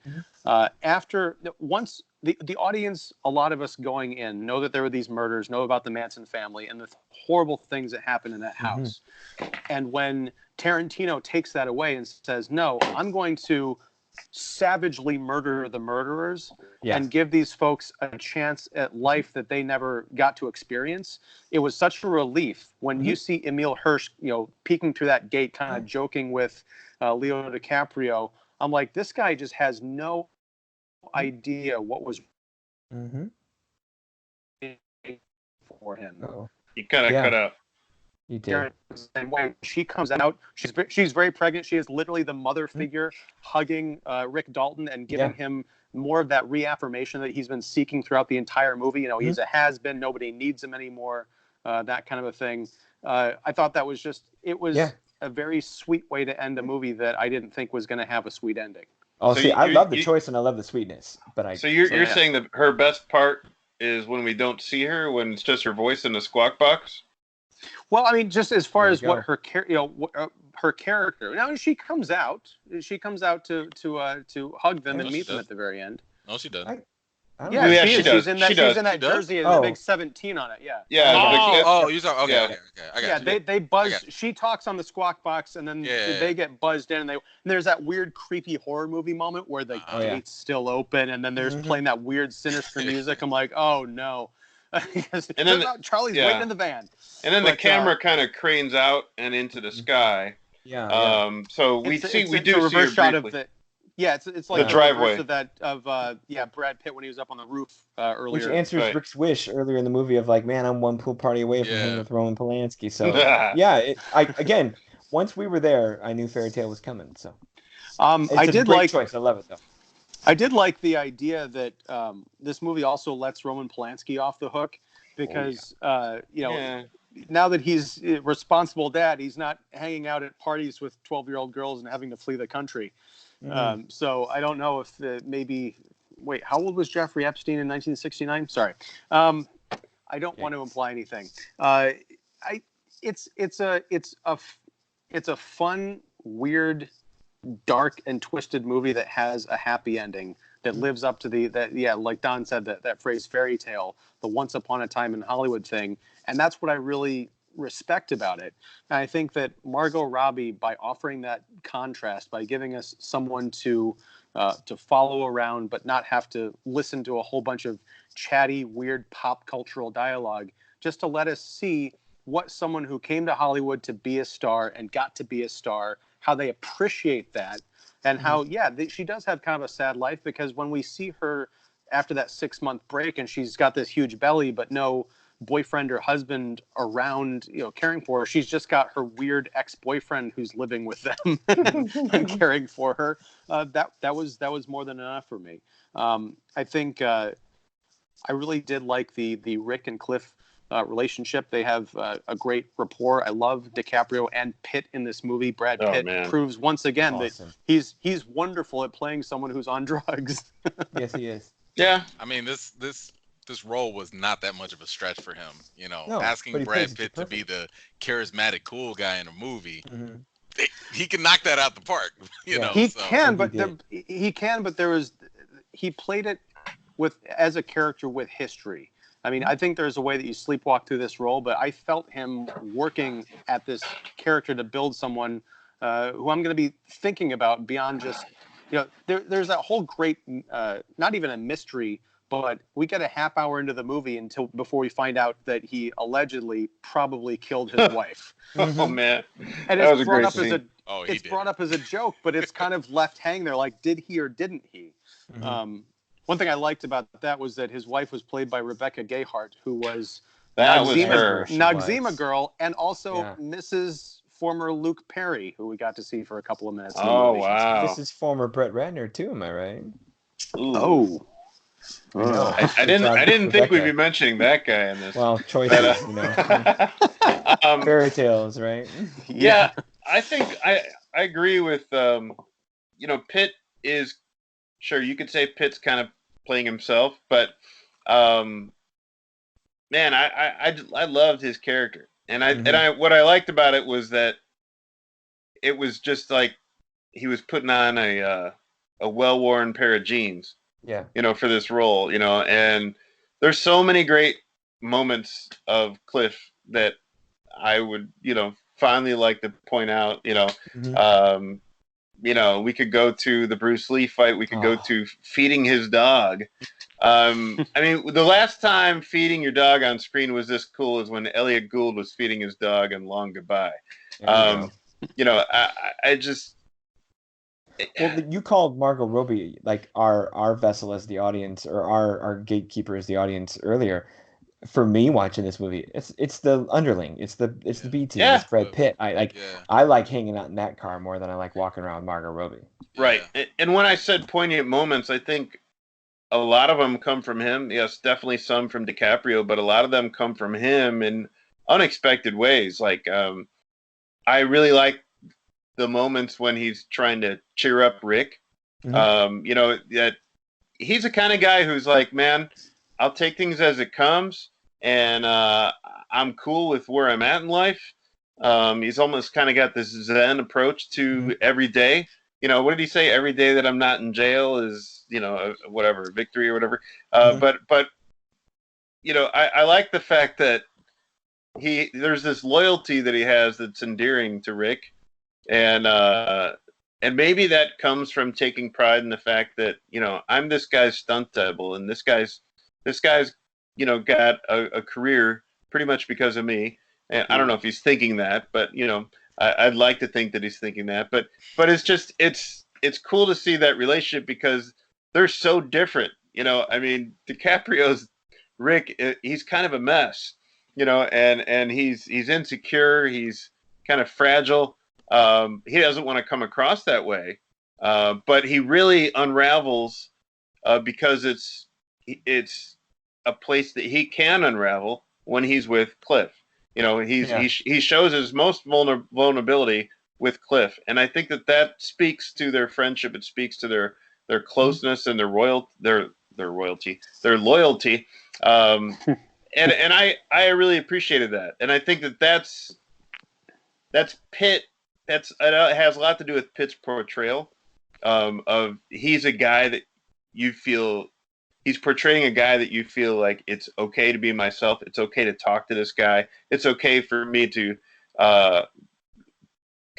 Once the audience, a lot of us going in, know that there were these murders, know about the Manson family and the horrible things that happened in that house. And when Tarantino takes that away and says, no, I'm going to savagely murder the murderers and give these folks a chance at life that they never got to experience. It was such a relief when you see Emile Hirsch, peeking through that gate, kind of joking with Leo DiCaprio. I'm like, this guy just has no idea what was for him. He kind of cut out. He did. And when she comes out, she's very pregnant. She is literally the mother figure hugging Rick Dalton and giving him more of that reaffirmation that he's been seeking throughout the entire movie. He's a has-been. Nobody needs him anymore. That kind of a thing. I thought that was a very sweet way to end a movie that I didn't think was going to have a sweet ending. Oh, I love the choice and I love the sweetness. But you're saying that her best part is when we don't see her, when it's just her voice in the squawk box? Well, I mean, just as far as what her her character. Now she comes out to hug them and meet them at the very end. No, she doesn't. She does. She's in that jersey with a big 17 on it. Yeah. Yeah. You saw. Okay. I got you. They buzz. She talks on the squawk box, and then they get buzzed in. And there's that weird, creepy horror movie moment where the gate's still open, and then there's playing that weird, sinister music. I'm like, oh no. And then Charlie's waiting in the van. And then the camera kind of cranes out and into the sky. So we do see a reverse shot of the. Yeah, it's like the driveway of Brad Pitt when he was up on the roof earlier. Which answers Rick's wish earlier in the movie of like, man, I'm one pool party away from him with Roman Polanski. So again, once we were there, I knew Fairy Tale was coming. So I did like choice. I love it though. I did like the idea that this movie also lets Roman Polanski off the hook because now that he's a responsible dad, he's not hanging out at parties with 12-year-old girls and having to flee the country. So I don't know if maybe. Wait, how old was Jeffrey Epstein in 1969? Sorry, I don't want to imply anything. It's a fun, weird, dark, and twisted movie that has a happy ending that lives up to like Don said, that phrase fairy tale, the once upon a time in Hollywood thing, and that's what I really respect about it. And I think that Margot Robbie, by offering that contrast, by giving us someone to follow around but not have to listen to a whole bunch of chatty, weird pop cultural dialogue, just to let us see what someone who came to Hollywood to be a star and got to be a star, how they appreciate that, and how, she does have kind of a sad life, because when we see her after that 6-month break and she's got this huge belly but no boyfriend or husband around, caring for her, she's just got her weird ex-boyfriend who's living with them and caring for her. That was more than enough for me. I think I really did like the Rick and Cliff relationship. They have a great rapport. I love DiCaprio and Pitt in this movie. Brad Pitt proves once again that he's wonderful at playing someone who's on drugs. Yes, he is. Yeah, I mean, this role was not that much of a stretch for him. No, asking Brad Pitt to be the charismatic cool guy in a movie, he can knock that out the park. He played it as a character with history. I mean, I think there's a way that you sleepwalk through this role, but I felt him working at this character to build someone who I'm going to be thinking about beyond just, there's that whole great, not even a mystery, but we get a half hour into the movie before we find out that he allegedly probably killed his wife. Oh man, and that was it's a great scene. brought up as a joke, but it's kind of left hanging there, like, did he or didn't he? One thing I liked about that was that his wife was played by Rebecca Gayheart, who was Noxzema girl, and also Mrs. former Luke Perry, who we got to see for a couple of minutes. Oh wow! This is former Brett Ratner too. Am I right? Ooh. Oh. I didn't think we'd be mentioning that guy in this. Well, choices, fairy tales, right? Yeah, I think I agree with Pitt is, sure, you could say Pitt's kind of playing himself, but man, I loved his character, and what I liked about it was that it was just like he was putting on a well-worn pair of jeans. Yeah. For this role, and there's so many great moments of Cliff that I would, finally like to point out, we could go to the Bruce Lee fight. We could go to feeding his dog. I mean, the last time feeding your dog on screen was this cool is when Elliot Gould was feeding his dog in Long Goodbye. I just... Well, you called Margot Robbie like our vessel as the audience, or our gatekeeper as the audience earlier. For me, watching this movie, it's the underling, it's the B team, it's Brad Pitt. I like hanging out in that car more than I like walking around with Margot Robbie. Right, and when I said poignant moments, I think a lot of them come from him. Yes, definitely some from DiCaprio, but a lot of them come from him in unexpected ways. Like, I really like the moments when he's trying to cheer up Rick. That he's the kind of guy who's like, man, I'll take things as it comes, and I'm cool with where I'm at in life. He's almost kind of got this Zen approach to every day. What did he say? Every day that I'm not in jail is, whatever, victory or whatever. But I like the fact that there's this loyalty that he has that's endearing to Rick. And maybe that comes from taking pride in the fact that, I'm this guy's stunt double, and this guy's got a career pretty much because of me. And I don't know if he's thinking that, but I'd like to think that he's thinking that. But it's just it's cool to see that relationship because they're so different. I mean, DiCaprio's Rick, he's kind of a mess, and he's insecure, he's kind of fragile. He doesn't want to come across that way, but he really unravels because it's a place that he can unravel when he's with Cliff. He shows his most vulnerability with Cliff, and I think that speaks to their friendship. It speaks to their closeness and their loyalty. And I really appreciated that, and I think that's Pitt. It has a lot to do with Pitt's portrayal of he's a guy that you feel he's portraying a guy that you feel like it's okay to be myself. It's okay to talk to this guy. It's okay for me to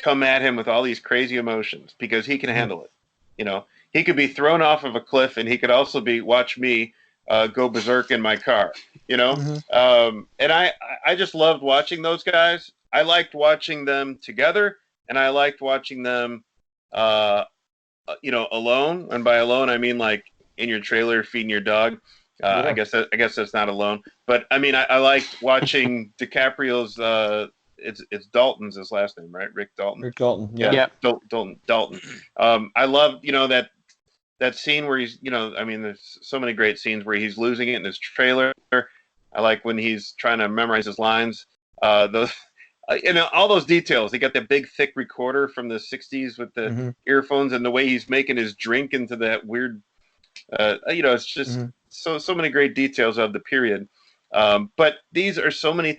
come at him with all these crazy emotions because he can handle it. You know, he could be thrown off of a cliff, and he could also watch me go berserk in my car. You know, and I just loved watching those guys. I liked watching them together, and I liked watching them, alone. And by alone, I mean like in your trailer feeding your dog. I guess that's not alone, but I mean I liked watching DiCaprio's. It's Dalton's his last name, right? Rick Dalton. Rick Dalton. Yeah. Dalton. I love that scene where he's there's so many great scenes where he's losing it in his trailer. I like when he's trying to memorize his lines. Those. All those details. He got that big, thick recorder from the '60s with the earphones, and the way he's making his drink into that weird. It's just so many great details of the period. But these are so many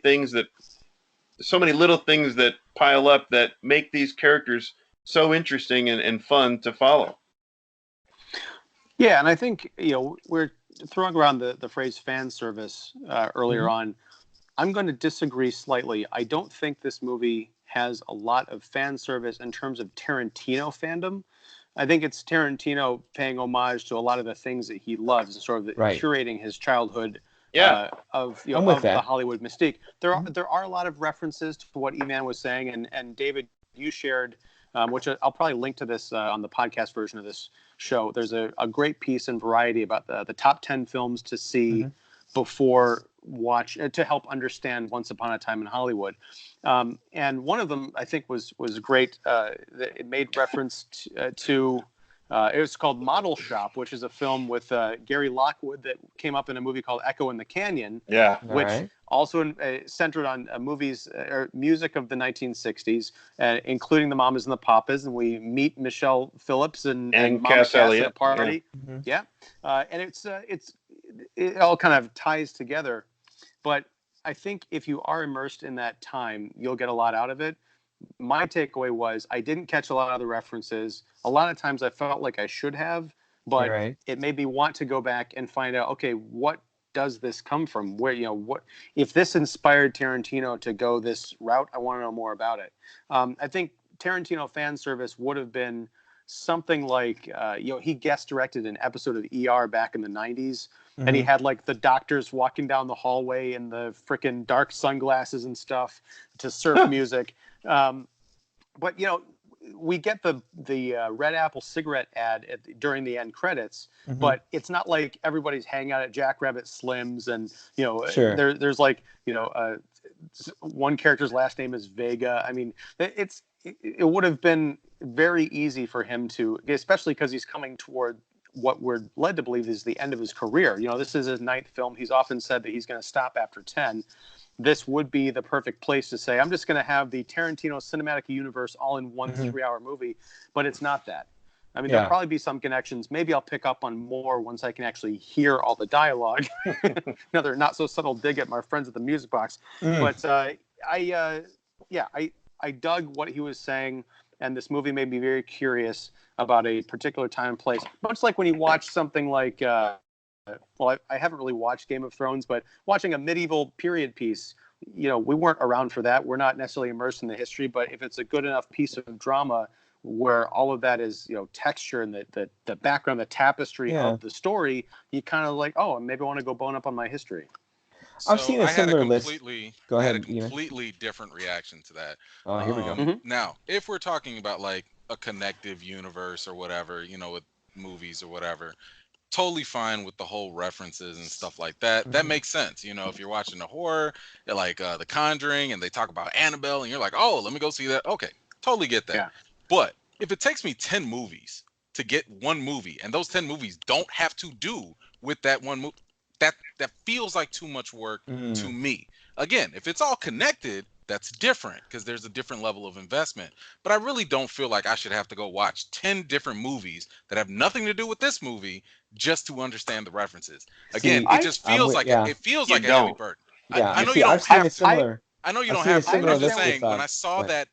little things that pile up that make these characters so interesting and fun to follow. Yeah, and I think we're throwing around the phrase fan service earlier on. I'm going to disagree slightly. I don't think this movie has a lot of fan service in terms of Tarantino fandom. I think it's Tarantino paying homage to a lot of the things that he loves and sort of curating his childhood of the Hollywood mystique. There are a lot of references to what EMan was saying, and David, you shared, which I'll probably link to this on the podcast version of this show. There's a great piece in Variety about the top 10 films to see before to help understand Once Upon a Time in Hollywood. And one of them I think was great. It made reference to it was called Model Shop, which is a film with Gary Lockwood that came up in a movie called Echo in the Canyon, which also centered on movies or music of the 1960s, including the Mamas and the Papas, and we meet Michelle Phillips and Mama Cass at a party. And it all kind of ties together. But I think if you are immersed in that time, you'll get a lot out of it. My takeaway was I didn't catch a lot of the references. A lot of times I felt like I should have, but it made me want to go back and find out, okay, what does this come from? Where, what if this inspired Tarantino to go this route? I want to know more about it. I think Tarantino fan service would have been something like, he guest directed an episode of ER back in the 90s. And he had like the doctors walking down the hallway in the freaking dark sunglasses and stuff to surf music. But we get the Red Apple cigarette ad during the end credits, but it's not like everybody's hanging out at Jackrabbit Slim's and there's like one character's last name is Vega. I mean, it would have been very easy for him to, especially because he's coming toward what we're led to believe is the end of his career. This is his 9th film. He's often said that he's going to stop after 10. This would be the perfect place to say, I'm just going to have the Tarantino cinematic universe all in one 3-hour movie, but it's not that. I mean, there'll probably be some connections. Maybe I'll pick up on more once I can actually hear all the dialogue. Another not so subtle dig at my friends at the Music Box. But I dug what he was saying, and this movie made me very curious about a particular time and place. Much like when you watch something like, I haven't really watched Game of Thrones, but watching a medieval period piece, we weren't around for that. We're not necessarily immersed in the history, but if it's a good enough piece of drama where all of that is, texture and the background, the tapestry of the story, you kind of like, oh, maybe I want to go bone up on my history. I've seen a similar list. Go ahead. I had a completely different reaction to that. Oh, here we go. Now, if we're talking about like a connective universe or whatever, with movies or whatever, totally fine with the whole references and stuff like that. That makes sense. If you're watching a horror, like The Conjuring, and they talk about Annabelle, and you're like, oh, let me go see that. Okay, totally get that. Yeah. But if it takes me 10 movies to get one movie, and those 10 movies don't have to do with that one movie, that feels like too much work to me. Again, if it's all connected, that's different because there's a different level of investment. But I really don't feel like I should have to go watch 10 different movies that have nothing to do with this movie just to understand the references. Again, it just feels like it feels like a heavy burden. Yeah, I know you don't have to. Similar, I know you don't have to. I'm just saying when I saw that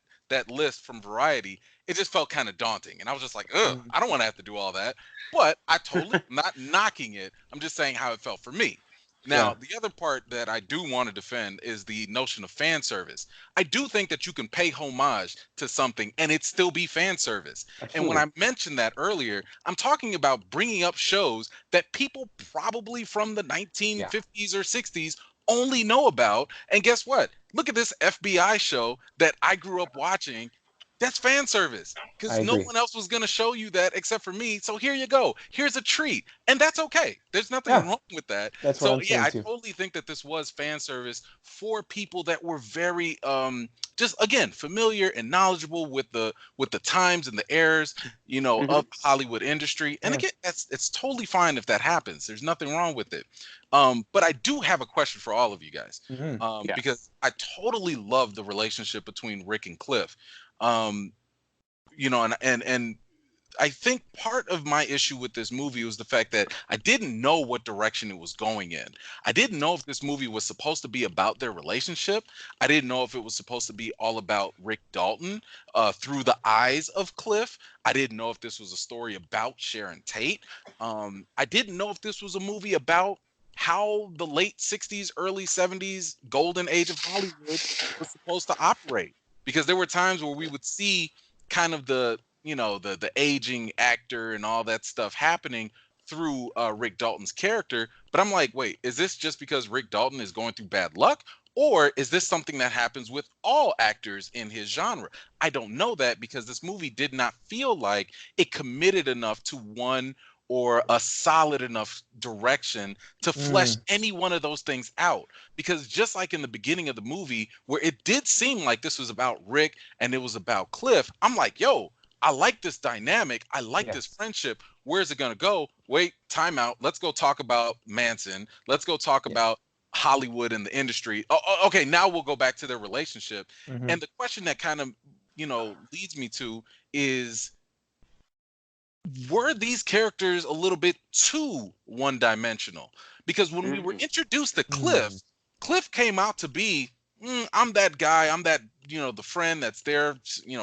list from Variety, it just felt kind of daunting. And I was just like, ugh, I don't want to have to do all that. But I totally am not knocking it. I'm just saying how it felt for me. Now, the other part that I do want to defend is the notion of fan service. I do think that you can pay homage to something and it still be fan service. And when I mentioned that earlier, I'm talking about bringing up shows that people probably from the 1950s or 60s only know about. And guess what? Look at this FBI show that I grew up watching. That's fan service because no one else was going to show you that except for me. So here you go. Here's a treat. And that's okay. There's nothing wrong with that. That's so what I'm saying I too. totally think that this was fan service for people that were very just again familiar and knowledgeable with the times and the eras, you know, of the Hollywood industry. And again, it's totally fine if that happens. There's nothing wrong with it. But I do have a question for all of you guys. Because I totally love the relationship between Rick and Cliff. You know, and I think part of my issue with this movie was the fact that I didn't know what direction it was going in. I didn't know if this movie was supposed to be about their relationship. I didn't know if it was supposed to be all about Rick Dalton through the eyes of Cliff. I didn't know if this was a story about Sharon Tate. I didn't know if this was a movie about how the late 60s, early 70s golden age of Hollywood was supposed to operate. Because there were times where we would see kind of the aging actor and all that stuff happening through Rick Dalton's character. But I'm like, wait, is this just because Rick Dalton is going through bad luck? Or is this something that happens with all actors in his genre? I don't know that because this movie did not feel like it committed enough to one or a solid enough direction to flesh any one of those things out. Because just like in the beginning of the movie, where it did seem like this was about Rick and it was about Cliff, I'm like, yo, I like this dynamic. I like this friendship. Where's it going to go? Wait, time out. Let's go talk about Manson. Let's go talk about Hollywood and the industry. Okay, now we'll go back to their relationship. And the question that kind of, leads me to is, were these characters a little bit too one-dimensional? Because when we were introduced to Cliff, Cliff came out to be, I'm that guy, I'm that, the friend that's there,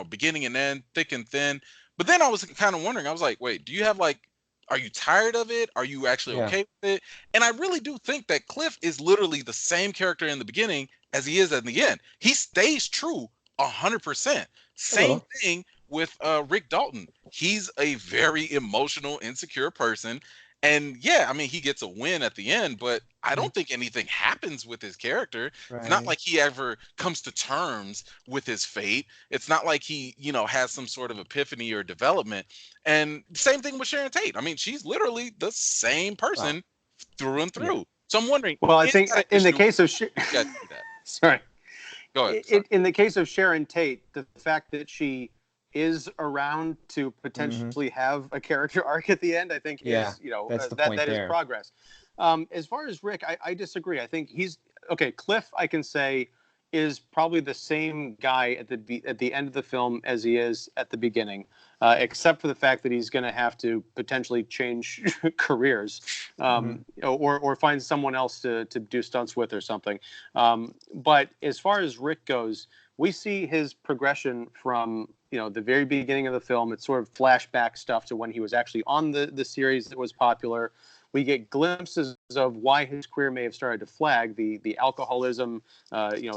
beginning and end, thick and thin. But then I was kind of wondering, I was like, wait, do you have are you tired of it? Are you actually okay with it? And I really do think that Cliff is literally the same character in the beginning as he is at the end. He stays true 100%. Same thing with Rick Dalton. He's a very emotional, insecure person. And he gets a win at the end, but I don't think anything happens with his character. It's not like he ever comes to terms with his fate. It's not like he, has some sort of epiphany or development. And same thing with Sharon Tate. I mean, she's literally the same person through and through. So I'm wondering. Well, I think in the case of sorry. Go ahead. In the case of Sharon Tate, the fact that she is around to potentially have a character arc at the end, I think is, that is progress. As far as Rick, I disagree. I think he's okay. Cliff, I can say, is probably the same guy at the end of the film as he is at the beginning, except for the fact that he's going to have to potentially change careers, or find someone else to do stunts with or something. But as far as Rick goes, we see his progression from the very beginning of the film. It's sort of flashback stuff to when he was actually on the series that was popular. We get glimpses of why his career may have started to flag, the alcoholism,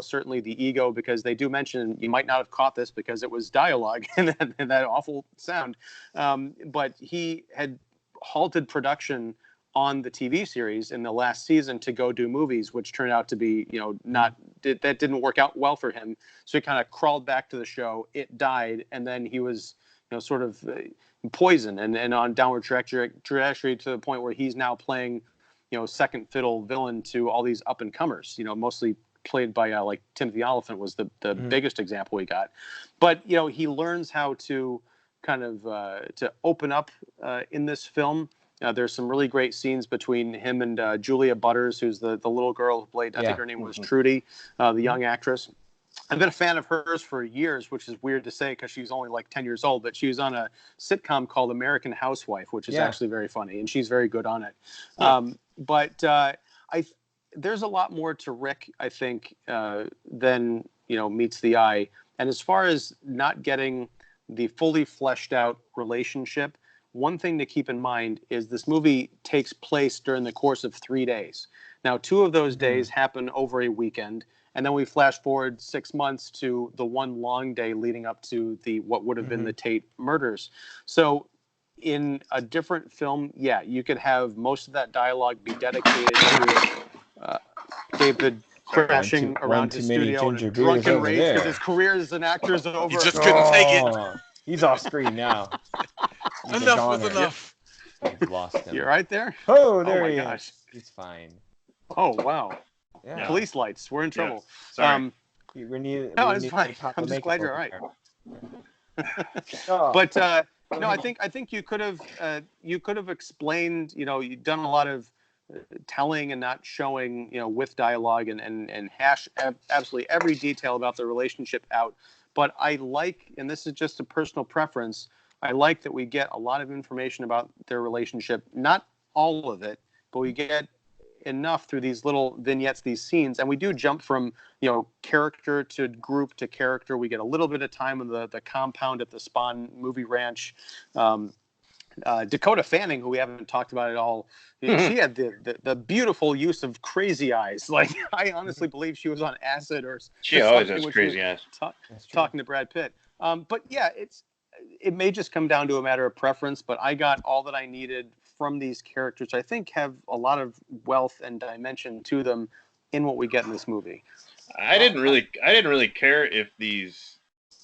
certainly the ego, because they do mention, you might not have caught this because it was dialogue and that awful sound. But he had halted production on the TV series in the last season to go do movies, which turned out to be, that didn't work out well for him. So he kind of crawled back to the show. It died. And then he was, sort of poisoned and on downward trajectory to the point where he's now playing, second fiddle villain to all these up and comers, mostly played by like Timothy Oliphant was the biggest example we got. But, he learns how to kind of to open up in this film. There's some really great scenes between him and Julia Butters, who's the little girl who played, I think her name was Trudy, the young actress. I've been a fan of hers for years, which is weird to say because she's only like 10 years old, but she was on a sitcom called American Housewife, which is actually very funny, and she's very good on it. But there's a lot more to Rick, I think, than, meets the eye. And as far as not getting the fully fleshed out relationship, one thing to keep in mind is this movie takes place during the course of 3 days. Now, 2 of those days happen over a weekend, and then we flash forward 6 months to the one long day leading up to what would have been the Tate murders. So in a different film, yeah, you could have most of that dialogue be dedicated to David crashing around his studio in a drunken rage because his career as an actor is over. He just couldn't take it. He's off screen now. Enough was enough. We've lost him. You're right there? Oh, there he is. He's fine. Oh, wow. Yeah. Police lights. We're in trouble. Sorry. No, it's fine. I'm just glad you're all right. But no, I think you could have explained. You've done a lot of telling and not showing. With dialogue and hash absolutely every detail about the relationship out. But I like, and this is just a personal preference, I like that we get a lot of information about their relationship. Not all of it, but we get enough through these little vignettes, these scenes, and we do jump from character to group to character. We get a little bit of time in the compound at the Spawn movie ranch. Dakota Fanning, who we haven't talked about at all, she had the beautiful use of crazy eyes. Like, I honestly believe she was on acid or she always has crazy eyes. Talking to Brad Pitt. But yeah, it may just come down to a matter of preference, but I got all that I needed from these characters. I think have a lot of wealth and dimension to them in what we get in this movie. I didn't really care if these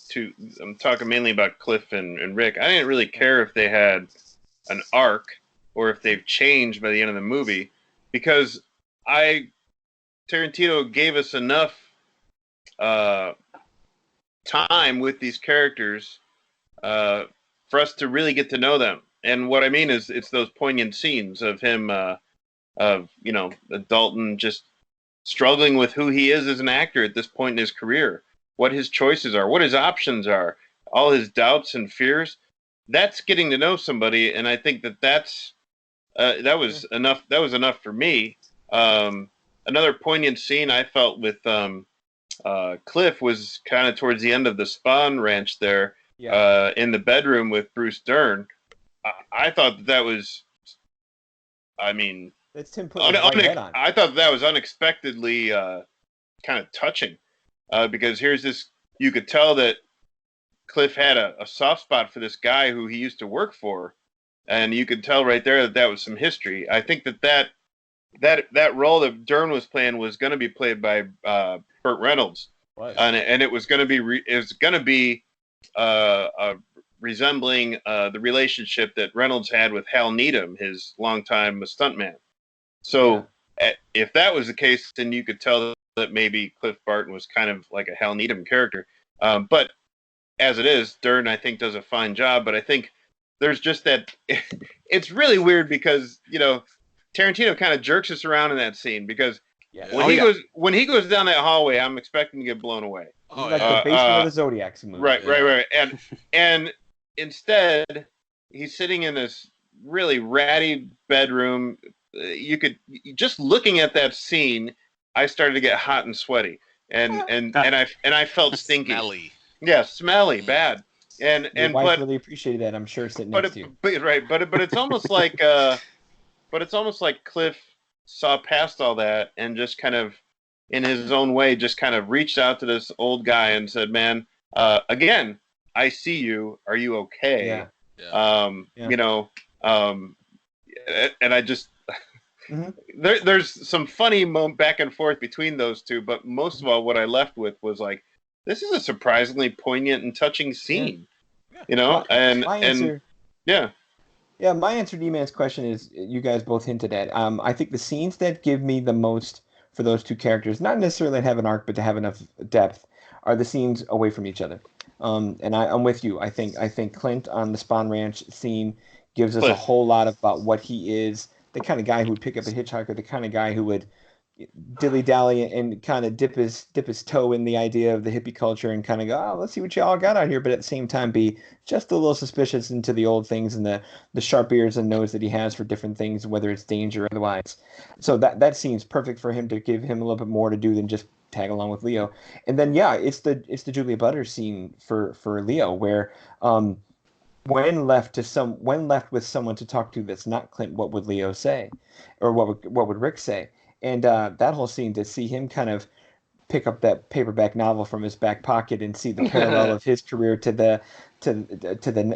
two, I'm talking mainly about Cliff and Rick, I didn't really care if they had an arc or if they've changed by the end of the movie, because Tarantino gave us enough time with these characters for us to really get to know them. And what I mean is, it's those poignant scenes of him, Dalton just struggling with who he is as an actor at this point in his career, what his choices are, what his options are, all his doubts and fears. That's getting to know somebody, and I think that was enough. That was enough for me. Another poignant scene I felt with Cliff was kind of towards the end of the Spawn Ranch there, in the bedroom with Bruce Dern. I thought that was, it's him putting his right head on. I thought that was unexpectedly kind of touching, because here's this, you could tell that Cliff had a soft spot for this guy who he used to work for, and you could tell right there that was some history. I think that role that Dern was playing was going to be played by Burt Reynolds, and it was going to be resembling the relationship that Reynolds had with Hal Needham, his longtime stuntman. So if that was the case, then you could tell that maybe Cliff Barton was kind of like a Hal Needham character. But as it is, Dern, I think, does a fine job. But I think there's just that it's really weird because, Tarantino kind of jerks us around in that scene, because when he goes down that hallway, I'm expecting to get blown away. Like the basement of the Zodiac movie. Right. And instead, he's sitting in this really ratty bedroom. Just looking at that scene, I started to get hot and sweaty, and I felt stinky. Smelly. Yeah, smelly, bad. And Your wife really appreciated that, I'm sure, sitting next to you. But it's almost like Cliff saw past all that and just kind of, in his own way, just kind of reached out to this old guy and said, "Man, again, I see you. Are you okay?" And I just there's some funny back and forth between those two, but most of all, what I left with was like, this is a surprisingly poignant and touching scene, My answer to E-Man's question is, you guys both hinted at. I think the scenes that give me the most for those two characters, not necessarily to have an arc, but to have enough depth, are the scenes away from each other. And I'm with you. I think Clint on the Spawn Ranch scene gives us a whole lot about what he is, the kind of guy who would pick up a hitchhiker, the kind of guy who would, dilly dally and kind of dip his toe in the idea of the hippie culture and kind of go, oh, let's see what y'all got out here, but at the same time be just a little suspicious into the old things and the sharp ears and nose that he has for different things, whether it's danger or otherwise. So that seems perfect for him, to give him a little bit more to do than just tag along with Leo. And then it's the Julia Butters scene for Leo, where when left with someone to talk to that's not Clint, what would Leo say, or what would Rick say? And that whole scene, to see him kind of pick up that paperback novel from his back pocket and see the parallel of his career to the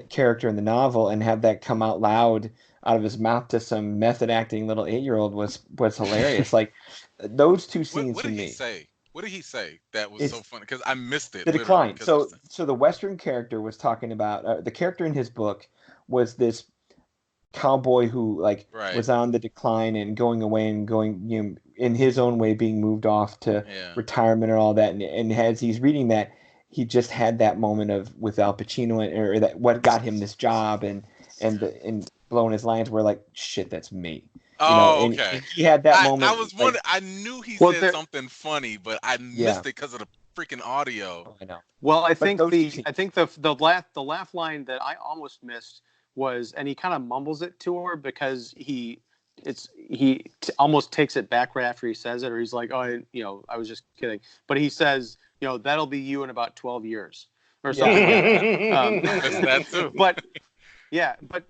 character in the novel, and have that come out loud out of his mouth to some method acting little 8-year-old was hilarious. Like those two scenes What for did me. he say? What did he say that was It's so funny? Because I missed it. the literally, decline. 'cause So the Western character was talking about the character in his book was this cowboy who Right. was on the decline and going away and going, in his own way, being moved off to Yeah. retirement and all that. And as he's reading that, he just had that moment of with Al Pacino, or that what got him this job, and blowing his lines were like, shit, that's me. Oh, And okay. he had that I moment. was wondering. I knew he Well, said something funny, but I Yeah. missed it because of the freaking audio. Oh, I know. Well, I But think those two the scenes- I think the laugh line that I almost missed was, and he kind of mumbles it to her because he almost takes it back right after he says it, or he's like, oh, I was just kidding, but he says, that'll be you in about 12 years or something like that. Missed that too. But yeah, but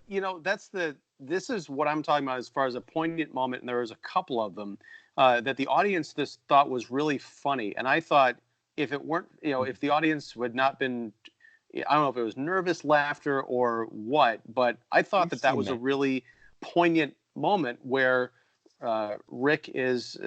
this is what I'm talking about as far as a poignant moment, and there was a couple of them that the audience just thought was really funny, and I thought if it weren't, if the audience would not been, I don't know if it was nervous laughter or what, but I thought that was a really poignant moment where Rick is,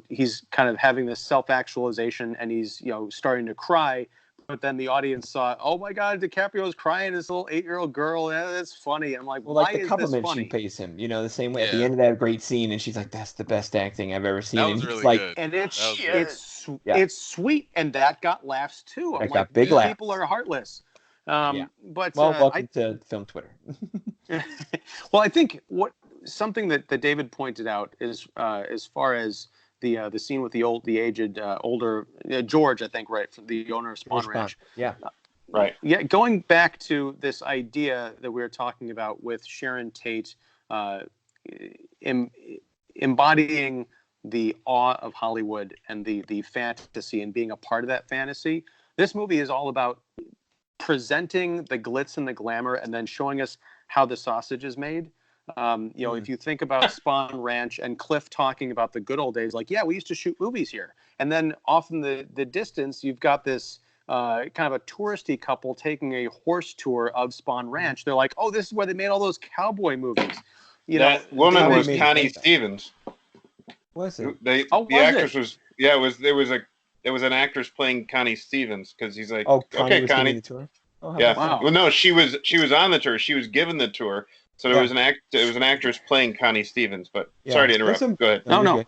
he's kind of having this self-actualization, and he's, starting to cry. But then the audience saw, oh my God, DiCaprio's crying, this little 8-year-old girl. That's funny. I'm like, well, why like the is this compliment funny? she pays him, the same way at the Yeah. end of that great scene, and she's like, "That's the best acting I've ever seen." That And was he's really like, good. And it's Yeah. it's sweet, and that got laughs too. I'm That like, got big these laughs. people are heartless. Yeah. But Well, welcome to film Twitter. well, I think something that David pointed out is as far as the scene with the aged older George, I think, right, the owner of Spawn Ranch. Yeah. Right. Yeah, going back to this idea that we were talking about with Sharon Tate embodying the awe of Hollywood and the fantasy and being a part of that fantasy, this movie is all about presenting the glitz and the glamour and then showing us how the sausage is made. If you think about Spawn Ranch and Cliff talking about the good old days, like, yeah, we used to shoot movies here. And then off in the distance, you've got this kind of a touristy couple taking a horse tour of Spawn Ranch. They're like, oh, this is where they made all those cowboy movies. That woman was made Connie sense. Stevens. Was it? The Was actress it? was there was an actress playing Connie Stevens, because he's like, Oh, Connie okay, was Connie. giving the tour. Oh, how Yeah. about that? Wow. Well, no, she was on the tour. She was given the tour. So there was an actress playing Connie Stevens. But sorry to interrupt. Go ahead. No. you're good.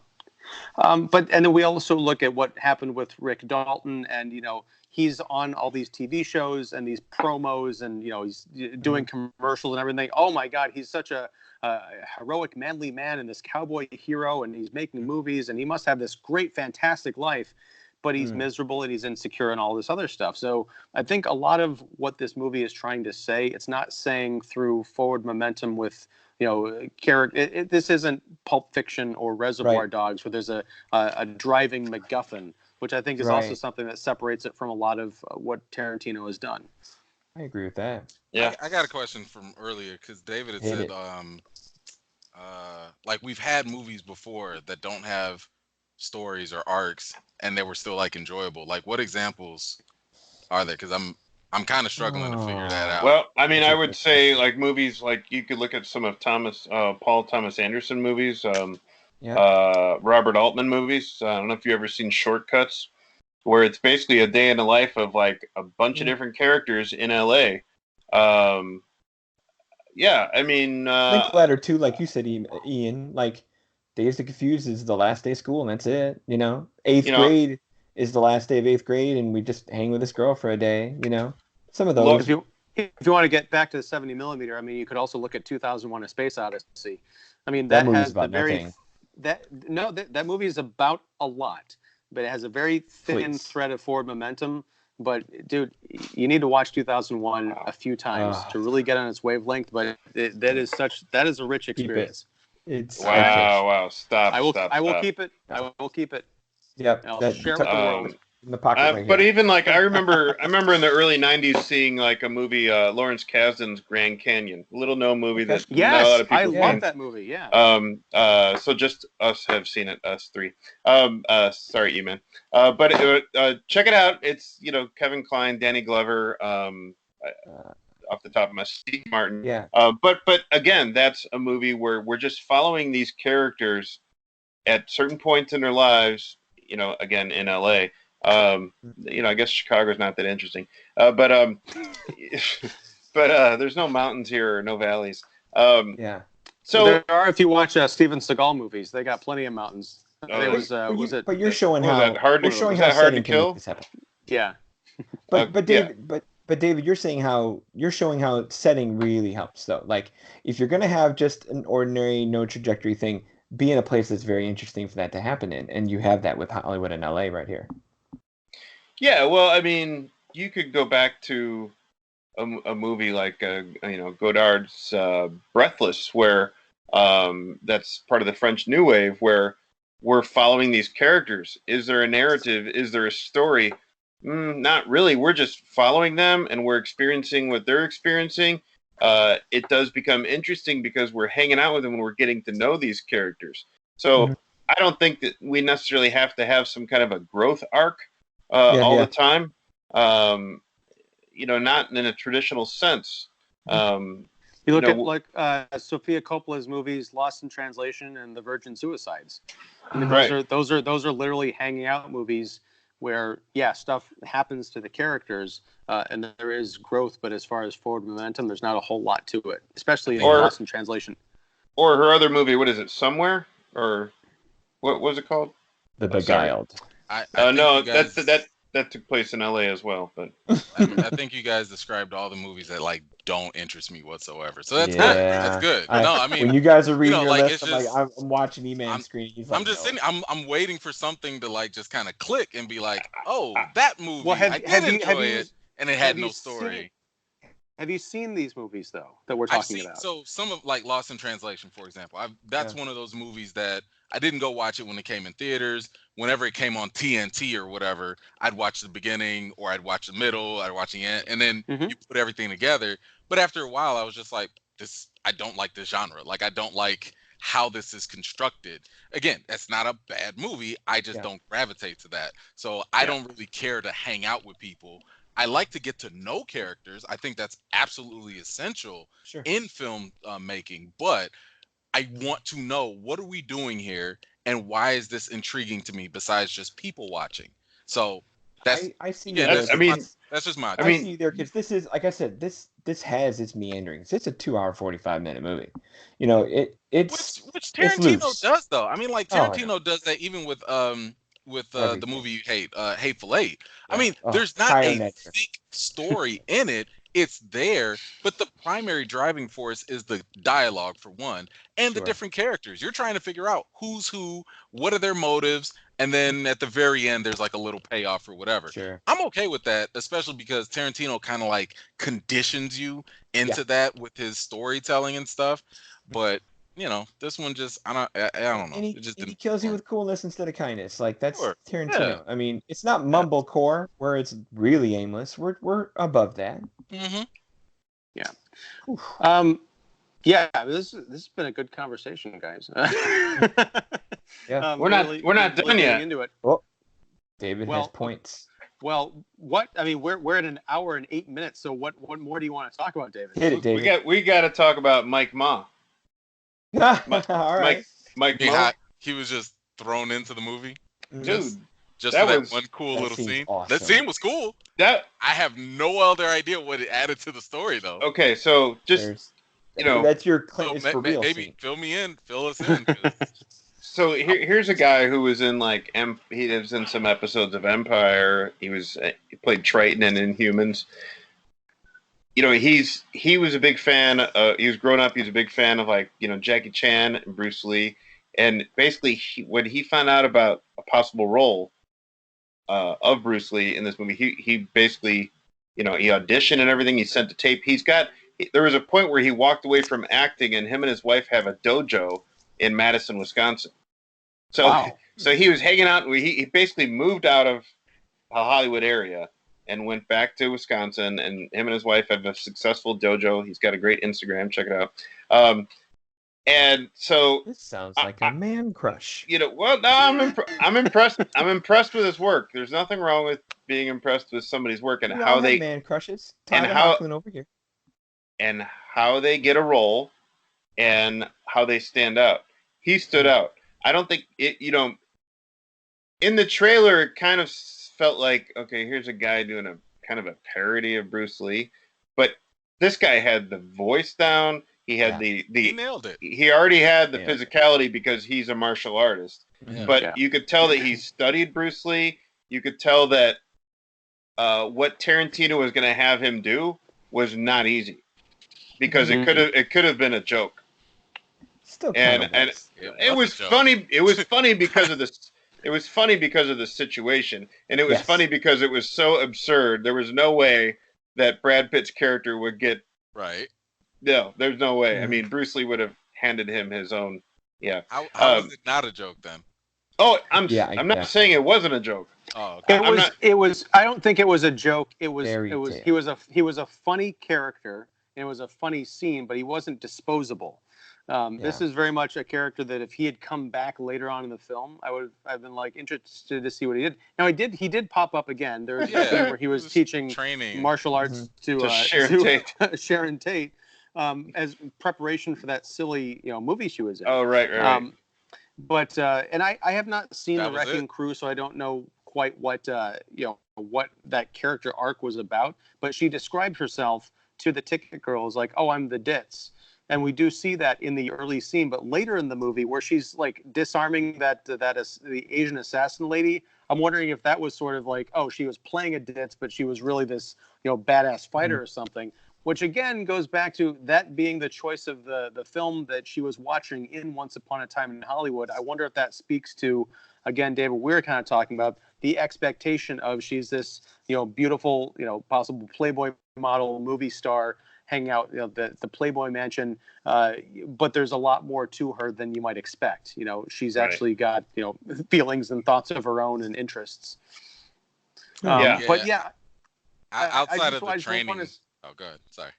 But and then we also look at what happened with Rick Dalton, and he's on all these TV shows and these promos, and he's doing commercials and everything. Oh my God, he's such a heroic, manly man and this cowboy hero, and he's making movies, and he must have this great, fantastic life. But he's miserable and he's insecure and all this other stuff. So I think a lot of what this movie is trying to say, it's not saying through forward momentum with character. This isn't Pulp Fiction or Reservoir Dogs, where there's a driving MacGuffin, which I think is also something that separates it from a lot of what Tarantino has done. I agree with that. Yeah. I got a question from earlier, because David had Hit said, it. like, we've had movies before that don't have stories or arcs, and they were still enjoyable. Like, what examples are there? Because I'm kind of struggling to figure that out. Well, I mean, I would say movies you could look at some of Paul Thomas Anderson movies, Robert Altman movies. I don't know if you've ever seen Shortcuts, where it's basically a day in the life of a bunch of different characters in LA. Yeah, I mean, Linklater too, like you said, Ian. Days to Confuse is the last day of school, and that's it. Eighth grade is the last day of 8th grade, and we just hang with this girl for a day. Some of those. If you want to get back to the 70 millimeter, I mean, you could also look at 2001: A Space Odyssey. I mean, that has the very that movie is about a lot, but it has a very thin Please. thread of forward momentum. But dude, you need to watch 2001 a few times to really get on its wavelength. But that is a rich experience. It's wow. Stop. I will Stop. keep it. I will keep it. Yep. I'll share it with the world. In the pocket right but here. even like I remember in the early '90s seeing like a movie, Lawrence Kasdan's Grand Canyon, little known movie that not a lot of people I have love seen. that movie. Yeah. So just us have seen it, us three. Sorry, EMan. But check it out. It's Kevin Kline, Danny Glover. Off the top of my Steve Martin. Yeah. But again, that's a movie where we're just following these characters at certain points in their lives. Again in LA. I guess Chicago's not that interesting. But there's no mountains here or no valleys. Yeah. So there are if you watch Steven Seagal movies, they got plenty of mountains. But you're showing how hard to kill. Yeah. But David, you're showing how setting really helps though. Like if you're gonna have just an ordinary no trajectory thing, be in a place that's very interesting for that to happen in, and you have that with Hollywood and LA right here. Yeah, well, I mean, you could go back to a movie like Godard's Breathless, where that's part of the French New Wave, where we're following these characters. Is there a narrative? Is there a story? Not really. We're just following them, and we're experiencing what they're experiencing. It does become interesting because we're hanging out with them and we're getting to know these characters. So I don't think that we necessarily have to have some kind of a growth arc all the time. Not in a traditional sense. You look at like Sofia Coppola's movies, Lost in Translation and The Virgin Suicides. I mean, those are literally hanging out movies where stuff happens to the characters and there is growth, but as far as forward momentum, there's not a whole lot to it, especially in Lost in Translation. Or her other movie, what is it? Somewhere, or what was it called? The Beguiled. No, that took place in LA as well, but I think you guys described all the movies that like don't interest me whatsoever. So that's good. That's good. I mean, when you guys are reading your like, list, I'm watching EMan screen. I'm just sitting. I'm waiting for something to like just kind of click and be like, oh, that movie. Well, I did enjoy it, and it had no story. Have you seen these movies though that we're talking about? So some of like Lost in Translation, for example. That's one of those movies that I didn't go watch it when it came in theaters. Whenever it came on TNT or whatever, I'd watch the beginning or I'd watch the middle, I'd watch the end, and then you put everything together. But after a while, I was just like, I don't like this genre. Like, I don't like how this is constructed. Again, that's not a bad movie. I just don't gravitate to that. So I don't really care to hang out with people. I like to get to know characters. I think that's absolutely essential in film making. But I want to know, what are we doing here, and why is this intriguing to me besides just people watching? So that's I see. That's just my. I see you there because this is, like I said, this has its meanderings. It's a 2-hour 45-minute movie. It's which Tarantino does though. I mean, like Tarantino does that even with the movie you hate, Hateful Eight. I mean, there's not a thick story in it. It's there, but the primary driving force is the dialogue for one, and the different characters. You're trying to figure out who's who, what are their motives, and then at the very end, there's like a little payoff or whatever. Sure. I'm okay with that, especially because Tarantino kind of like conditions you into that with his storytelling and stuff. But this one just I don't know. And he kills you with coolness instead of kindness. Like that's Tarantino. Yeah. I mean, it's not mumblecore where it's really aimless. We're above that. Mm-hmm. Yeah. This has been a good conversation, guys. We're not done yet. Into it. Well, David has points. Well, we're at an hour and 8 minutes. So what more do you want to talk about, David? Hit it, David. We got to talk about Mike Ma. All right. Mike Ma. He was just thrown into the movie, dude. Just for that one cool little scene. Awesome. That scene was cool. I have no other idea what it added to the story, though. Okay, so just that's your Clint is for real. Maybe fill us in. So here's a guy who was in he was in some episodes of Empire. He played Triton in Inhumans. He was a big fan. He was growing up. He was a big fan of Jackie Chan and Bruce Lee. And basically, when he found out about a possible role of Bruce Lee in this movie, he basically, he auditioned and everything. He sent the tape. There was a point where he walked away from acting, and him and his wife have a dojo in Madison, Wisconsin. So, Wow. so he was hanging out. He basically moved out of the Hollywood area and went back to Wisconsin. And him and his wife have a successful dojo. He's got a great Instagram. Check it out. And so This sounds like a man crush. Well, no, I'm impressed. I'm impressed with his work. There's nothing wrong with being impressed with somebody's work and We how all they have man crushes. and Tyler how- Hoechlin over here. and how they get a role and how they stand out. He stood out. I don't think it. In the trailer, it kind of felt like, okay, here's a guy doing a kind of a parody of Bruce Lee, but this guy had the voice down. He had He nailed it. He already had the Yeah. physicality because he's a martial artist. Yeah. But you could tell that he studied Bruce Lee. You could tell that what Tarantino was going to have him do was not easy, because it could have been a joke. Still kind of And was. it was funny. It was funny because of this. It was funny because of the situation, and it was Yes. funny because it was so absurd. There was no way that Brad Pitt's character would get. Right. No, there's no way. I Mhm. mean, Bruce Lee would have handed him his own. Yeah. How is it not a joke then? Oh, I'm Yeah, not exactly. saying it wasn't a joke. Oh, okay. It was. I don't think it was a joke. It was. Fairy It was. tale. He was a funny character, and it was a funny scene, but he wasn't disposable. This is very much a character that if he had come back later on in the film, I've been like interested to see what he did. Now he did pop up again. There was a scene where he was teaching training martial arts to Sharon Tate. Sharon Tate, as preparation for that silly movie she was in. Oh, right. But and I have not seen That the was Wrecking it? Crew, so I don't know quite what what that character arc was about. But she described herself to the ticket girls like, "Oh, I'm the ditz," and we do see that in the early scene. But later in the movie, where she's like disarming that is the Asian assassin lady, I'm wondering if that was sort of like, oh, she was playing a ditz, but she was really this badass fighter or something. Which again goes back to that being the choice of the film that she was watching in Once Upon a Time in Hollywood. I wonder if that speaks to, again, David, we were kind of talking about the expectation of she's this, beautiful, possible Playboy model, movie star, hanging out, the Playboy mansion. But there's a lot more to her than you might expect. She's actually got, feelings and thoughts of her own and interests. But yeah. Outside of the training. Oh, go ahead. Sorry.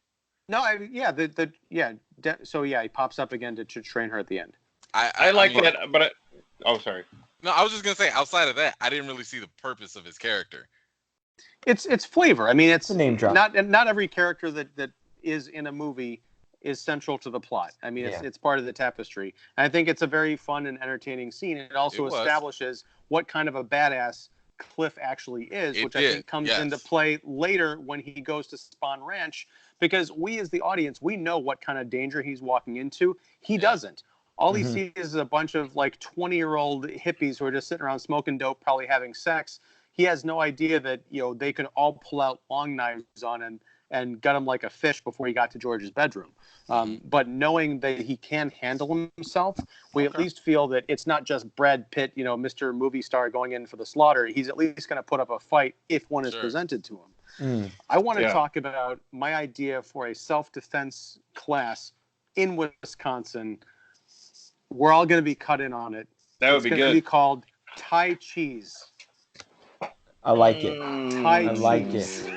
No, So he pops up again to train her at the end. I like that, but sorry. No, I was just gonna say, outside of that, I didn't really see the purpose of his character. It's flavor. I mean, it's a name drop. Not every character that is in a movie is central to the plot. I mean, it's part of the tapestry. And I think it's a very fun and entertaining scene. It also establishes what kind of a badass Cliff actually is, which I think comes into play later when he goes to Spawn Ranch, because we as the audience, we know what kind of danger he's walking into. He doesn't. All he sees is a bunch of like 20-year-old hippies who are just sitting around smoking dope, probably having sex. He has no idea that they can all pull out long knives on him and gut him like a fish before he got to George's bedroom. But knowing that he can handle himself, we at least feel that it's not just Brad Pitt, Mr. Movie Star going in for the slaughter. He's at least going to put up a fight if one is presented to him. I want to talk about my idea for a self-defense class in Wisconsin. We're all going to be cut in on it. That would be good. It's going to be called Thai Cheese. I like it. Thai I like cheese. it.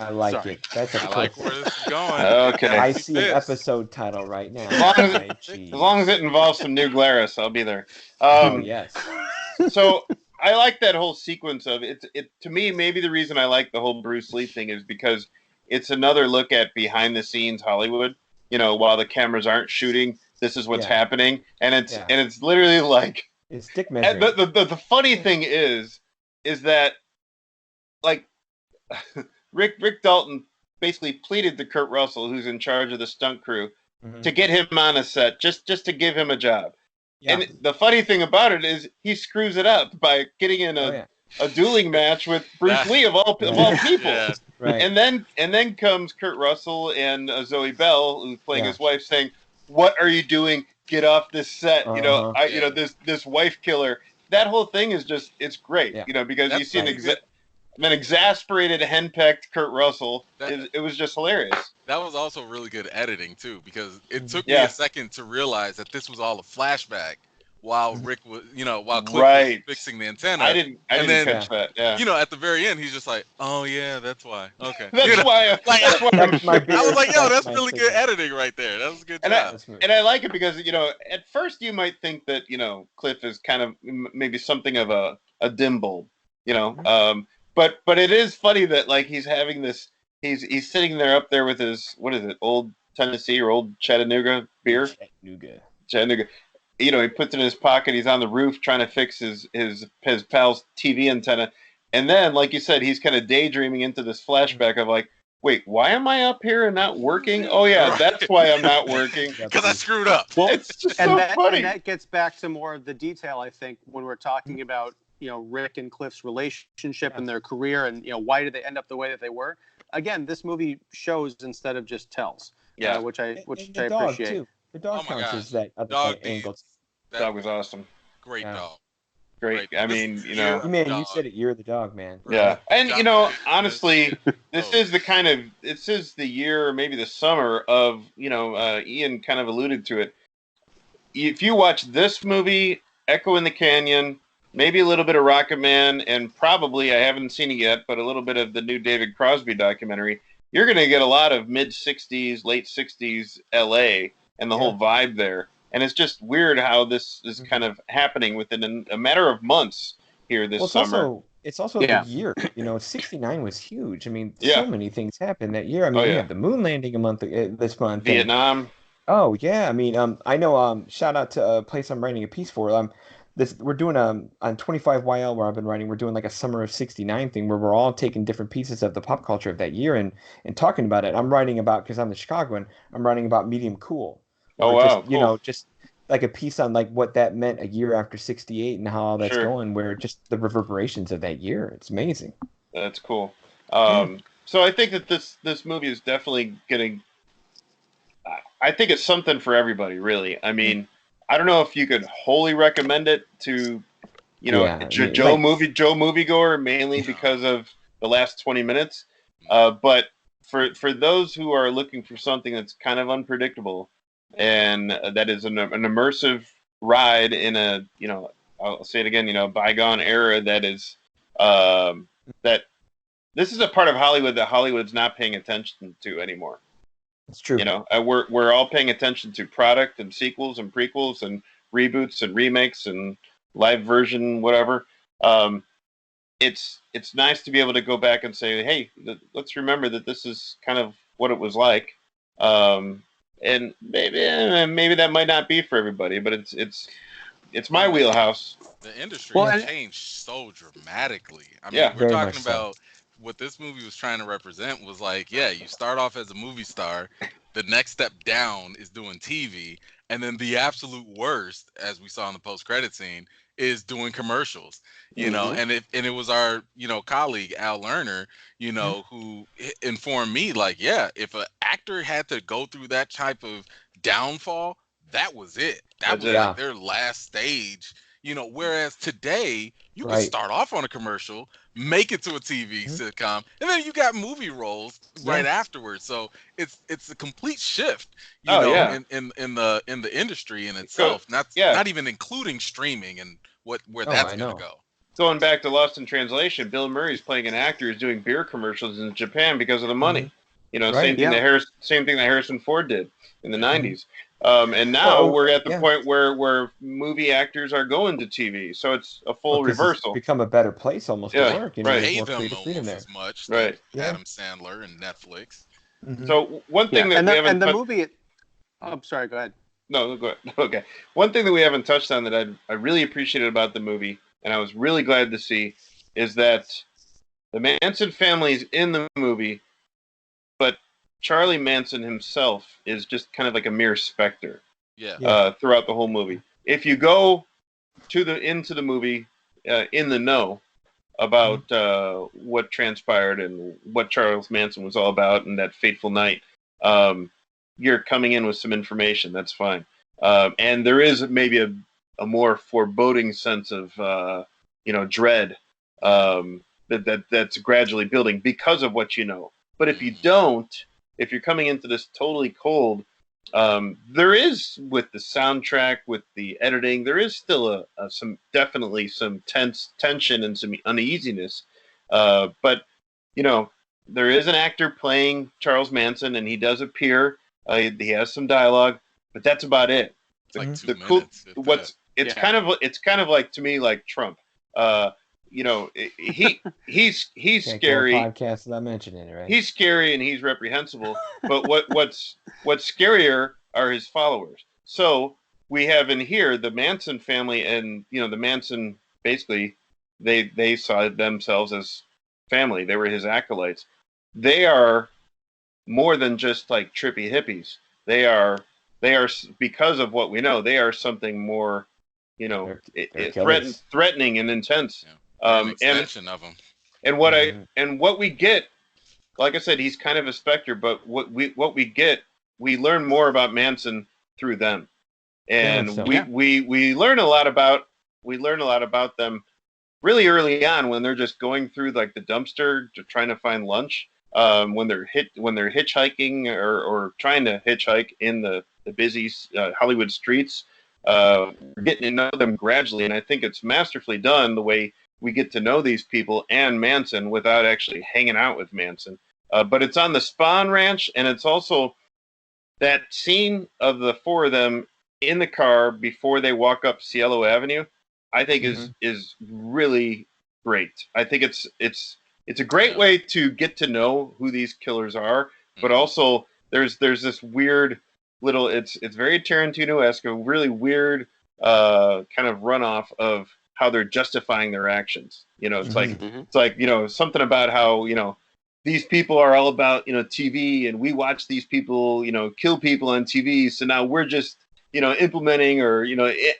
I like it. That's a I like where this is going. Okay. I see an episode title right now. As long as it involves some New Glarus, I'll be there. Oh yes. So I like that whole sequence of it. To me, maybe the reason I like the whole Bruce Lee thing is because it's another look at behind the scenes Hollywood. While the cameras aren't shooting, this is what's happening, and it's literally like it's dick measuring. The funny thing is that like Rick Dalton basically pleaded to Kurt Russell, who's in charge of the stunt crew, to get him on a set just to give him a job. Yeah. And the funny thing about it is he screws it up by getting in a dueling match with Bruce Lee of all people. Yeah. Right. And then comes Kurt Russell and Zoe Bell, who's playing his wife, saying, "What are you doing? get off this set. You know, Uh-huh. you know, this wife killer. That whole thing is just, it's great. Yeah. You know, because you That's see really good. an exasperated, henpecked Kurt Russell. That- It was just hilarious. That was also really good editing too, because it took me Yeah. a second to realize that this was all a flashback while Rick was, while Cliff was Right. fixing the antenna. I didn't then- catch that. Yeah. At the very end, he's just like, "Oh yeah, that's why." Okay. That's why. That's why. That's my I was like, "Yo, that's my really thing. good editing right there. That was a good And job." And I like it because, you know, at first you might think that, you know, Cliff is kind of maybe something of a dim bulb, you know. But it is funny that, like, he's having this, he's sitting there up there with his, what is it, Old Tennessee or Old Chattanooga beer? Chattanooga. You know, he puts it in his pocket. He's on the roof trying to fix his pal's TV antenna. And then, like you said, he's kind of daydreaming into this flashback of like, wait, why am I up here and not working? Oh yeah, that's why I'm not working. Because I screwed up. Well, It's just so funny. And that gets back to more of the detail, I think, when we're talking about, you know, Rick and Cliff's relationship and their career, and, you know, why did they end up the way that they were? Again, this movie shows instead of just tells. Yeah. Which I And the dog, appreciate. too. The dog Oh my counts God. as that other Dog angle. That Dog was awesome. great Yeah. dog. Great. I mean, you know. Man, you Dog. said it. You're the dog, man. Yeah, and you know, Dog. honestly, this Oh. is the year, or maybe the summer of, you know, Ian kind of alluded to it. If you watch this movie, Echo in the Canyon, maybe a little bit of Rocket Man, and probably, I haven't seen it yet, but a little bit of the new David Crosby documentary, you're going to get a lot of mid-'60s, late '60s LA and the whole vibe there. And it's just weird how this is kind of happening within a matter of months here this summer. It's also the year. You know, '69 was huge. I mean, Yeah. so many things happened that year. I mean, we had the moon landing this month. Vietnam. Oh yeah, I mean, I know. Shout out to a place I'm writing a piece for. We're doing on 25YL where I've been writing. We're doing like a summer of '69 thing where we're all taking different pieces of the pop culture of that year and talking about it. I'm writing about, because I'm the Chicagoan, I'm writing about Medium Cool. Oh wow, just, you know, just like a piece on like what that meant a year after '68 and how all that's going. Where just the reverberations of that year. It's amazing. That's cool. So I think that this movie is definitely getting. I think it's something for everybody, really. I mean, I don't know if you could wholly recommend it to, you know, Joe moviegoer, mainly because of the last 20 minutes. But for those who are looking for something that's kind of unpredictable and that is an immersive ride in a, you know, I'll say it again, you know, bygone era, that is that this is a part of Hollywood that Hollywood's not paying attention to anymore. It's true. You know, we're all paying attention to product and sequels and prequels and reboots and remakes and live version whatever. It's nice to be able to go back and say, hey, let's remember that this is kind of what it was like. And maybe that might not be for everybody, but it's my wheelhouse. The industry has changed so dramatically. I mean, we're talking about what this movie was trying to represent was like, yeah, you start off as a movie star, the next step down is doing TV, and then the absolute worst, as we saw in the post-credit scene, is doing commercials. You know, and it was our, you know, colleague Al Lerner, you know, who informed me like, yeah, if an actor had to go through that type of downfall, that was it. That was like their last stage. You know, whereas today you can start off on a commercial, make it to a TV sitcom, and then you got movie roles right afterwards. So it's a complete shift, you know, in the industry in itself. Not even including streaming and where that's gonna go. Going back to Lost in Translation, Bill Murray's playing an actor who's doing beer commercials in Japan because of the money. You know, same thing that Harrison Ford did in the '90s. And now we're at the point where movie actors are going to TV, so it's a full reversal. It's become a better place almost to work. You know, pay them almost as much. Adam Sandler and Netflix. So one thing that we haven't and the movie. I'm sorry. Go ahead. No, go ahead. Okay. One thing that we haven't touched on that I really appreciated about the movie, and I was really glad to see, is that the Manson family is in the movie, but Charlie Manson himself is just kind of like a mere specter. Throughout the whole movie. If you go into the movie in the know about what transpired and what Charles Manson was all about and that fateful night, you're coming in with some information. That's fine. And there is maybe a more foreboding sense of dread that's gradually building because of what you know. But if you don't, if you're coming into this totally cold, there is, with the soundtrack, with the editing, there is still definitely some tension and some uneasiness. But there is an actor playing Charles Manson, and he does appear. He has some dialogue, but that's about it. It's like 2 minutes. It's kind of like, to me, like Trump. He's Can't scary. Go a podcast without mentioning it, right? He's scary and he's reprehensible. But what's scarier are his followers. So we have in here the Manson family, and the Manson, basically they saw themselves as family. They were his acolytes. They are more than just like trippy hippies. They are, because of what we know, they are something more, threatening and intense. An extension of them. And what we get, like I said, he's kind of a specter, but what we get, we learn more about Manson through them, and we learn a lot about them really early on, when they're just going through like the dumpster trying to find lunch. When they're hitchhiking or trying to hitchhike in the busy Hollywood streets, we're getting to know them gradually, and I think it's masterfully done the way we get to know these people and Manson without actually hanging out with Manson. But it's on the Spahn Ranch, and it's also that scene of the four of them in the car before they walk up Cielo Avenue. I think is really great. I think it's a great way to get to know who these killers are, but also there's this weird little, it's very Tarantino-esque, a really weird kind of runoff of how they're justifying their actions. It's like something about how these people are all about TV, and we watch these people kill people on TV, so now we're just implementing or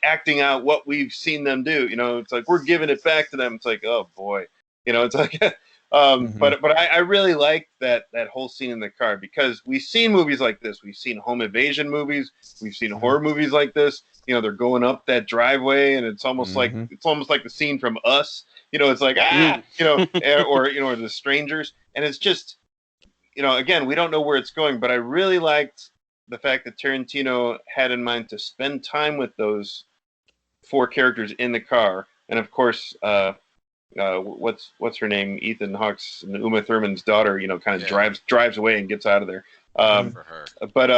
acting out what we've seen them do. It's like we're giving it back to them. It's like, oh boy, it's like but I really like that whole scene in the car, because we've seen movies like this. We've seen home invasion movies. We've seen horror movies like this. They're going up that driveway, and it's almost like the scene from Us. It's like or The Strangers, and it's just again, we don't know where it's going, but I really liked the fact that Tarantino had in mind to spend time with those four characters in the car, and of course, what's her name? Ethan Hawke's and Uma Thurman's daughter. Kind of drives away and gets out of there. For her. But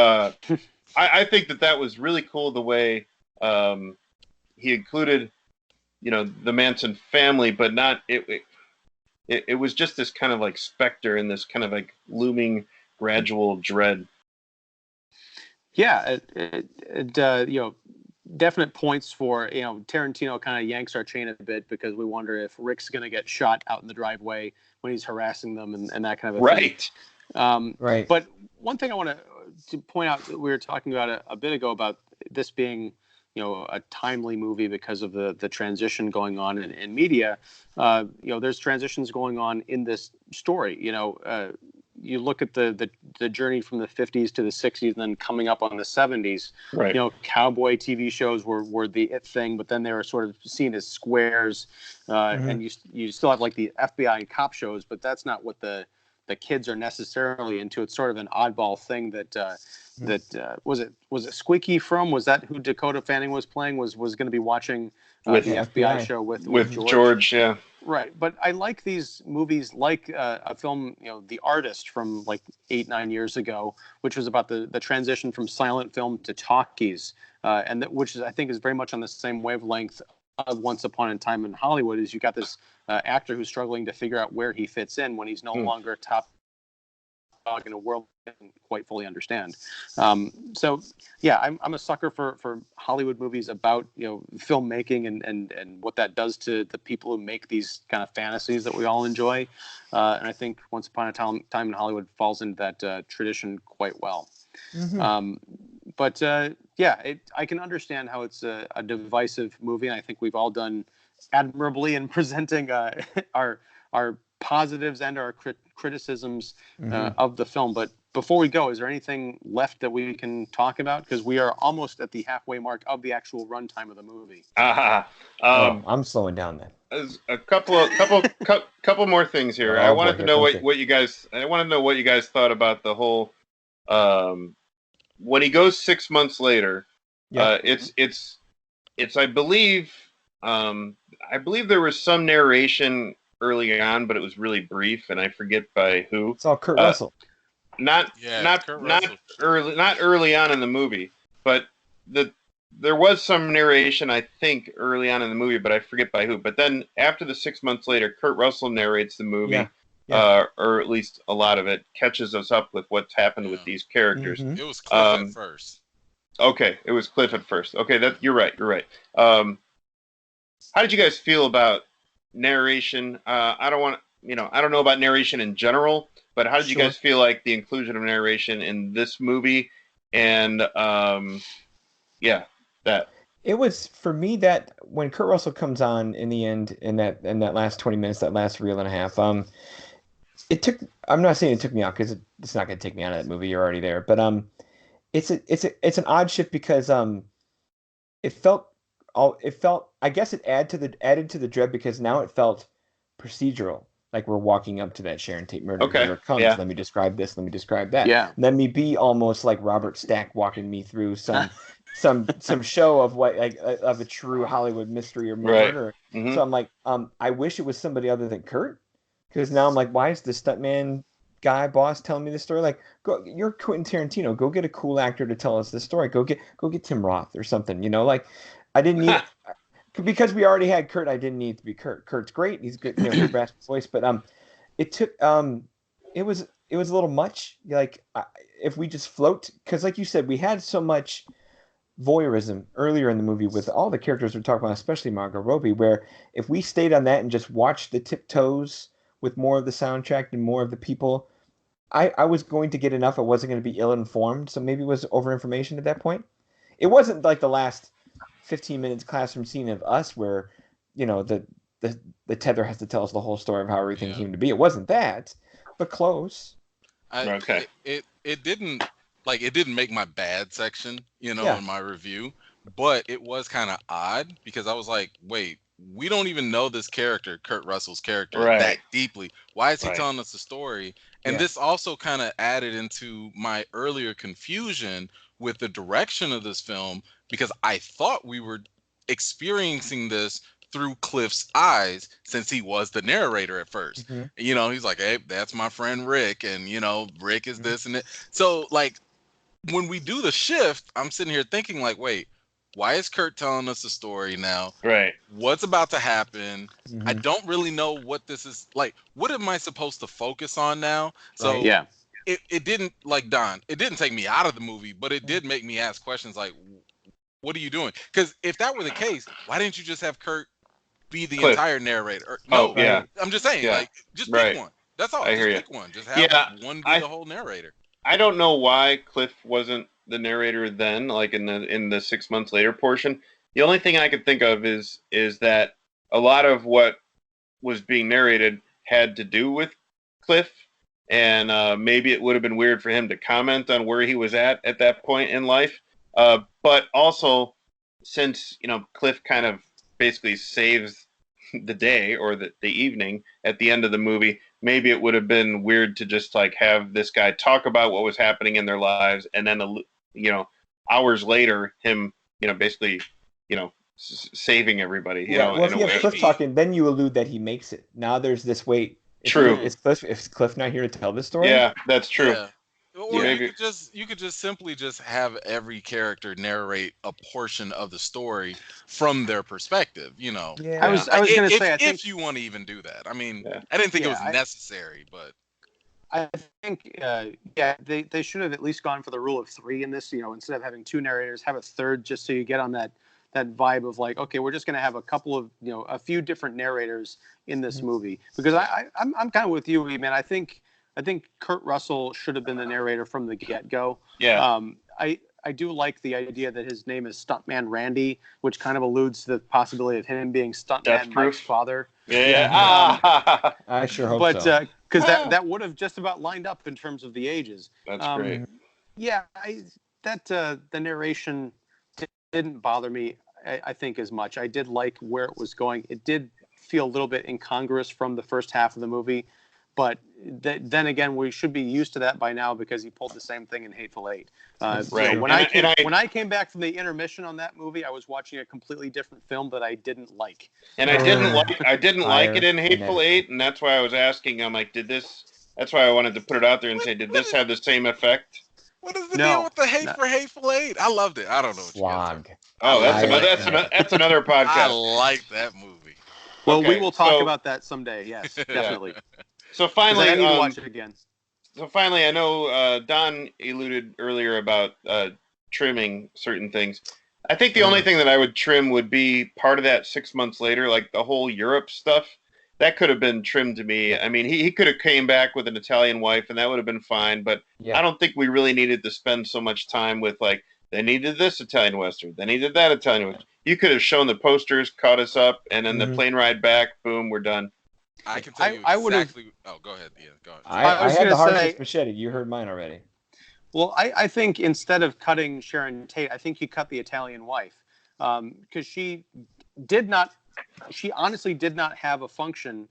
I think that was really cool the way he included, the Manson family, but not it. It was just this kind of like specter and this kind of like looming gradual dread. Yeah, definite points for Tarantino kind of yanks our chain a bit, because we wonder if Rick's going to get shot out in the driveway when he's harassing them and that kind of a thing. Right. But one thing I want to point out, that we were talking about a bit ago about this being a timely movie because of the transition going on in media. There's transitions going on in this story. You look at the journey from the 50s to the 60s, and then coming up on the 70s. Right. Cowboy TV shows were the it thing, but then they were sort of seen as squares, and you still have like the FBI and cop shows, but that's not what the kids are necessarily into. It's sort of an oddball thing that was it Squeaky Fromm? Was that who Dakota Fanning was playing? Was going to be watching with the FBI show with George? Yeah. Right, but I like these movies, like a film, The Artist from like 8-9 years ago, which was about the transition from silent film to talkies, and which I think is very much on the same wavelength of Once Upon a Time in Hollywood. Is you got this actor who's struggling to figure out where he fits in when he's no longer top dog in a world he doesn't quite fully understand. So yeah, I'm a sucker for Hollywood movies about filmmaking and what that does to the people who make these kind of fantasies that we all enjoy. And I think Once Upon a Time in Hollywood falls into that tradition quite well. But I can understand how it's a divisive movie, and I think we've all done admirably in presenting our positives and our criticisms of the film. But before we go, is there anything left that we can talk about? Because we are almost at the halfway mark of the actual runtime of the movie. I'm slowing down then. A couple more things here. I wanted to know what you guys. I want to know what you guys thought about the whole. When he goes 6 months later, it's. I believe there was some narration early on, but it was really brief, and I forget by who. It's all Kurt Russell. Not early on in the movie, but there was some narration, I think, early on in the movie, but I forget by who. But then after the 6 months later, Kurt Russell narrates the movie, or at least a lot of it, catches us up with what's happened with these characters. It was Cliff at first. Okay, it was Cliff at first. Okay, you're right. How did you guys feel about narration? I don't know about narration in general, but how did you guys feel like the inclusion of narration in this movie? And that. It was, for me, that when Kurt Russell comes on in the end, in that last 20 minutes, that last reel and a half, I'm not saying it took me out, because it's not going to take me out of that movie. You're already there, but it's an odd shift, because it felt, I guess it added to the dread, because now it felt procedural, like we're walking up to that Sharon Tate murder. Okay. Here it comes. Yeah. Let me describe this. Let me describe that. Yeah. Let me be almost like Robert Stack walking me through some show of what, like, of a true Hollywood mystery or murder. Right. Mm-hmm. So I'm like, I wish it was somebody other than Kurt, because now I'm like, why is the stuntman guy boss telling me this story? Like, you're Quentin Tarantino. Go get a cool actor to tell us this story. Go get Tim Roth or something. Like, I didn't need. Because we already had Kurt, I didn't need to be Kurt. Kurt's great; he's good, good raspy voice. But it took it was a little much. Like, if we just float, because like you said, we had so much voyeurism earlier in the movie with all the characters we're talking about, especially Margot Robbie. Where if we stayed on that and just watched the tiptoes with more of the soundtrack and more of the people, I was going to get enough. I wasn't going to be ill-informed, so maybe it was over-information at that point. It wasn't like the last 15 minutes classroom scene of Us where, the tether has to tell us the whole story of how everything came to be. It wasn't that, but close. Okay. It didn't make my bad section, in my review, but it was kind of odd, because I was like, wait, we don't even know this character, Kurt Russell's character, that deeply. Why is he telling us the story? And this also kind of added into my earlier confusion with the direction of this film, because I thought we were experiencing this through Cliff's eyes, since he was the narrator at first. He's like, hey, that's my friend Rick, and Rick is this and that. So, like, when we do the shift, I'm sitting here thinking, like, wait, why is Kurt telling us the story now? Right. What's about to happen? I don't really know what this is. Like, what am I supposed to focus on now? So it didn't, like Don, it didn't take me out of the movie, but it did make me ask questions like, what are you doing? Because if that were the case, why didn't you just have Kurt be the entire narrator? I'm just saying, like, just pick one. That's all. Just pick one. Just have one be the whole narrator. I don't know why Cliff wasn't the narrator then, like in the 6 months later portion. The only thing I could think of is that a lot of what was being narrated had to do with Cliff, and maybe it would have been weird for him to comment on where he was at that point in life. But also, since Cliff kind of basically saves the day or the evening at the end of the movie, maybe it would have been weird to just like have this guy talk about what was happening in their lives, and then hours later him basically saving everybody. Well, if you have Cliff talking, then you allude that he makes it. Now there's this wait. True. Is Cliff not here to tell this story? Yeah, that's true. Yeah. Or you could just simply just have every character narrate a portion of the story from their perspective. Yeah. I was going to say, if you want to even do that. I mean, I didn't think it was necessary, but I think they should have at least gone for the rule of three in this. Instead of having two narrators, have a third, just so you get on that vibe of like, okay, we're just going to have a couple of a few different narrators in this movie, because I'm kind of with you, man. I think Kurt Russell should have been the narrator from the get-go. Yeah. I do like the idea that his name is Stuntman Randy, which kind of alludes to the possibility of him being Stuntman Mike's father. Yeah. I sure hope But so. because that would have just about lined up in terms of the ages. That's great. Yeah, the narration didn't bother me. I think as much. I did like where it was going. It did feel a little bit incongruous from the first half of the movie, but then again, we should be used to that by now because he pulled the same thing in Hateful Eight. Right. When I came back from the intermission on that movie, I was watching a completely different film that I didn't like. And I didn't like it in Hateful Eight, and that's why I was asking. I'm like, that's why I wanted to put it out there and say, did this have the same effect? What is the deal with the hate for Hateful Eight? I loved it. I don't know what Slog. you guys are. Oh, that's another podcast. I like that movie. Well, we will talk about that someday. Yes, definitely. Yeah. So finally, I need to watch it again. So finally, I know Don alluded earlier about trimming certain things. I think the only thing that I would trim would be part of that 6 months later, like the whole Europe stuff. That could have been trimmed to me. I mean, he could have came back with an Italian wife, and that would have been fine. But I don't think we really needed to spend so much time with, like, they needed this Italian Western. They needed that Italian Western. You could have shown the posters, caught us up, and then the plane ride back, boom, we're done. I can tell you exactly. Oh, go ahead. Yeah, go ahead. I had the hardest machete. You heard mine already. Well, I think instead of cutting Sharon Tate, I think you cut the Italian wife because she honestly did not have a function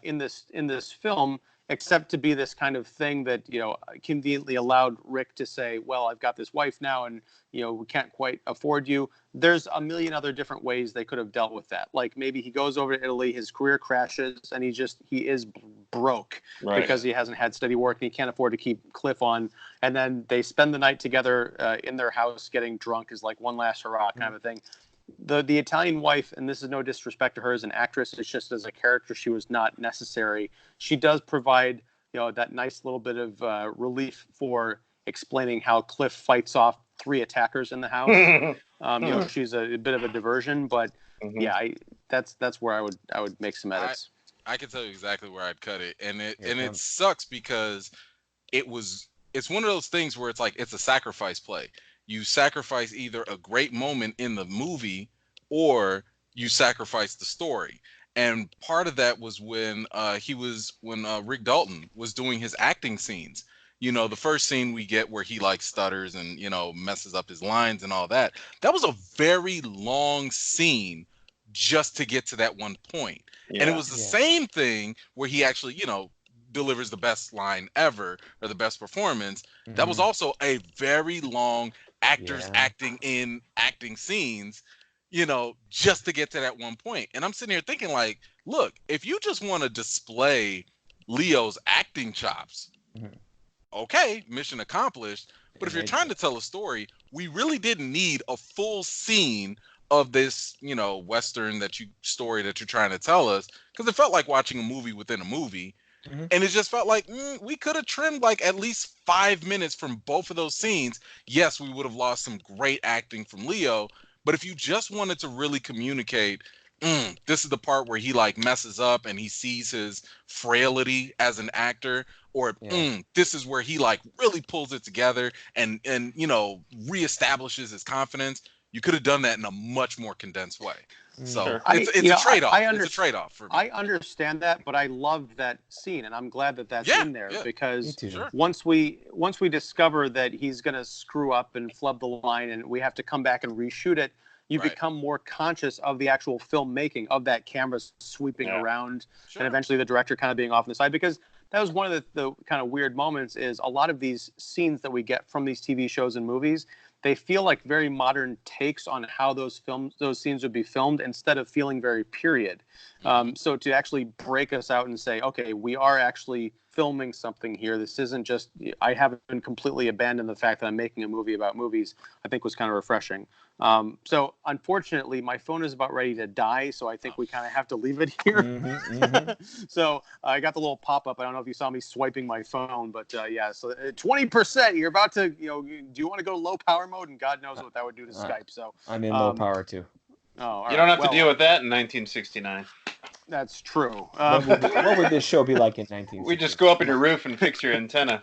in this film except to be this kind of thing that, you know, conveniently allowed Rick to say, well, I've got this wife now and, you know, we can't quite afford you. There's a million other different ways they could have dealt with that. Like maybe he goes over to Italy, his career crashes, and he is broke because he hasn't had steady work and he can't afford to keep Cliff on. And then they spend the night together in their house getting drunk is like one last hurrah kind of thing. The Italian wife, and this is no disrespect to her as an actress, it's just as a character, she was not necessary. She does provide, you know, that nice little bit of relief for explaining how Cliff fights off 3 attackers in the house. You know, she's a bit of a diversion, but that's where I would make some edits. I can tell you exactly where I'd cut it, and it sucks because it's one of those things where it's like it's a sacrifice play. You sacrifice either a great moment in the movie or you sacrifice the story. And part of that was when Rick Dalton was doing his acting scenes. You know, the first scene we get where he like stutters and, you know, messes up his lines and all that. That was a very long scene just to get to that one point. Yeah. And it was the same thing where he actually, you know, delivers the best line ever or the best performance. That was also a very long actors acting scenes, you know, just to get to that one point. And I'm sitting here thinking like, look, if you just want to display Leo's acting chops, okay, mission accomplished. But if you're trying to tell a story, we really didn't need a full scene of this, you know, Western story that you're trying to tell us, because it felt like watching a movie within a movie. And it just felt like we could have trimmed like at least 5 minutes from both of those scenes. Yes, we would have lost some great acting from Leo, but if you just wanted to really communicate, this is the part where he like messes up and he sees his frailty as an actor, or this is where he like really pulls it together and you know, reestablishes his confidence. You could have done that in a much more condensed way. So it's a trade-off. It's a trade-off for me. I understand that, but I loved that scene, and I'm glad that that's in there because once we discover that he's going to screw up and flub the line, and we have to come back and reshoot it, you become more conscious of the actual filmmaking of that camera sweeping around, and eventually the director kind of being off on the side, because that was one of the kind of weird moments. Is a lot of these scenes that we get from these TV shows and movies, they feel like very modern takes on how those scenes would be filmed instead of feeling very period. So to actually break us out and say, okay, we are actually filming something here. This isn't just, I haven't completely abandoned the fact that I'm making a movie about movies, I think was kind of refreshing. So unfortunately, my phone is about ready to die, so I think we kind of have to leave it here. So I got the little pop-up. I don't know if you saw me swiping my phone, but so 20%. You're about to, you know, do you want to go low power mode? And God knows what that would do to Skype. So I'm in low power too. Oh, you don't have to deal with that in 1969. That's true. What would this show be like in 1969? We just go up in your roof and fix your antenna.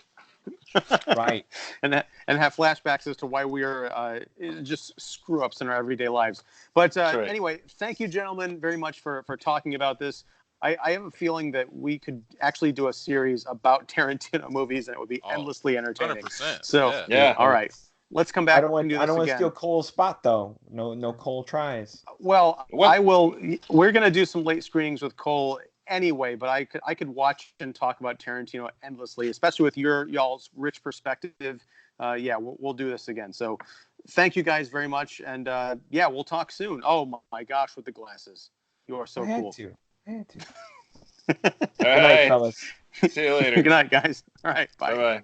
Right. And have flashbacks as to why we are just screw ups in our everyday lives. But anyway, thank you, gentlemen, very much for talking about this. I have a feeling that we could actually do a series about Tarantino movies, and it would be endlessly entertaining. 100%. So, Yeah. all right, let's come back and do this I don't want to again. steal Cole's spot though. No Cole tries. Well, What? I will. We're going to do some late screenings with Cole anyway, but I could watch and talk about Tarantino endlessly, especially with y'all's rich perspective. Yeah, we'll do this again. So, thank you guys very much, and yeah, we'll talk soon. Oh my gosh, with the glasses, you are so cool. I had to. All Good night, right. fellas. See you later. Good night, guys. All right, bye. Bye-bye.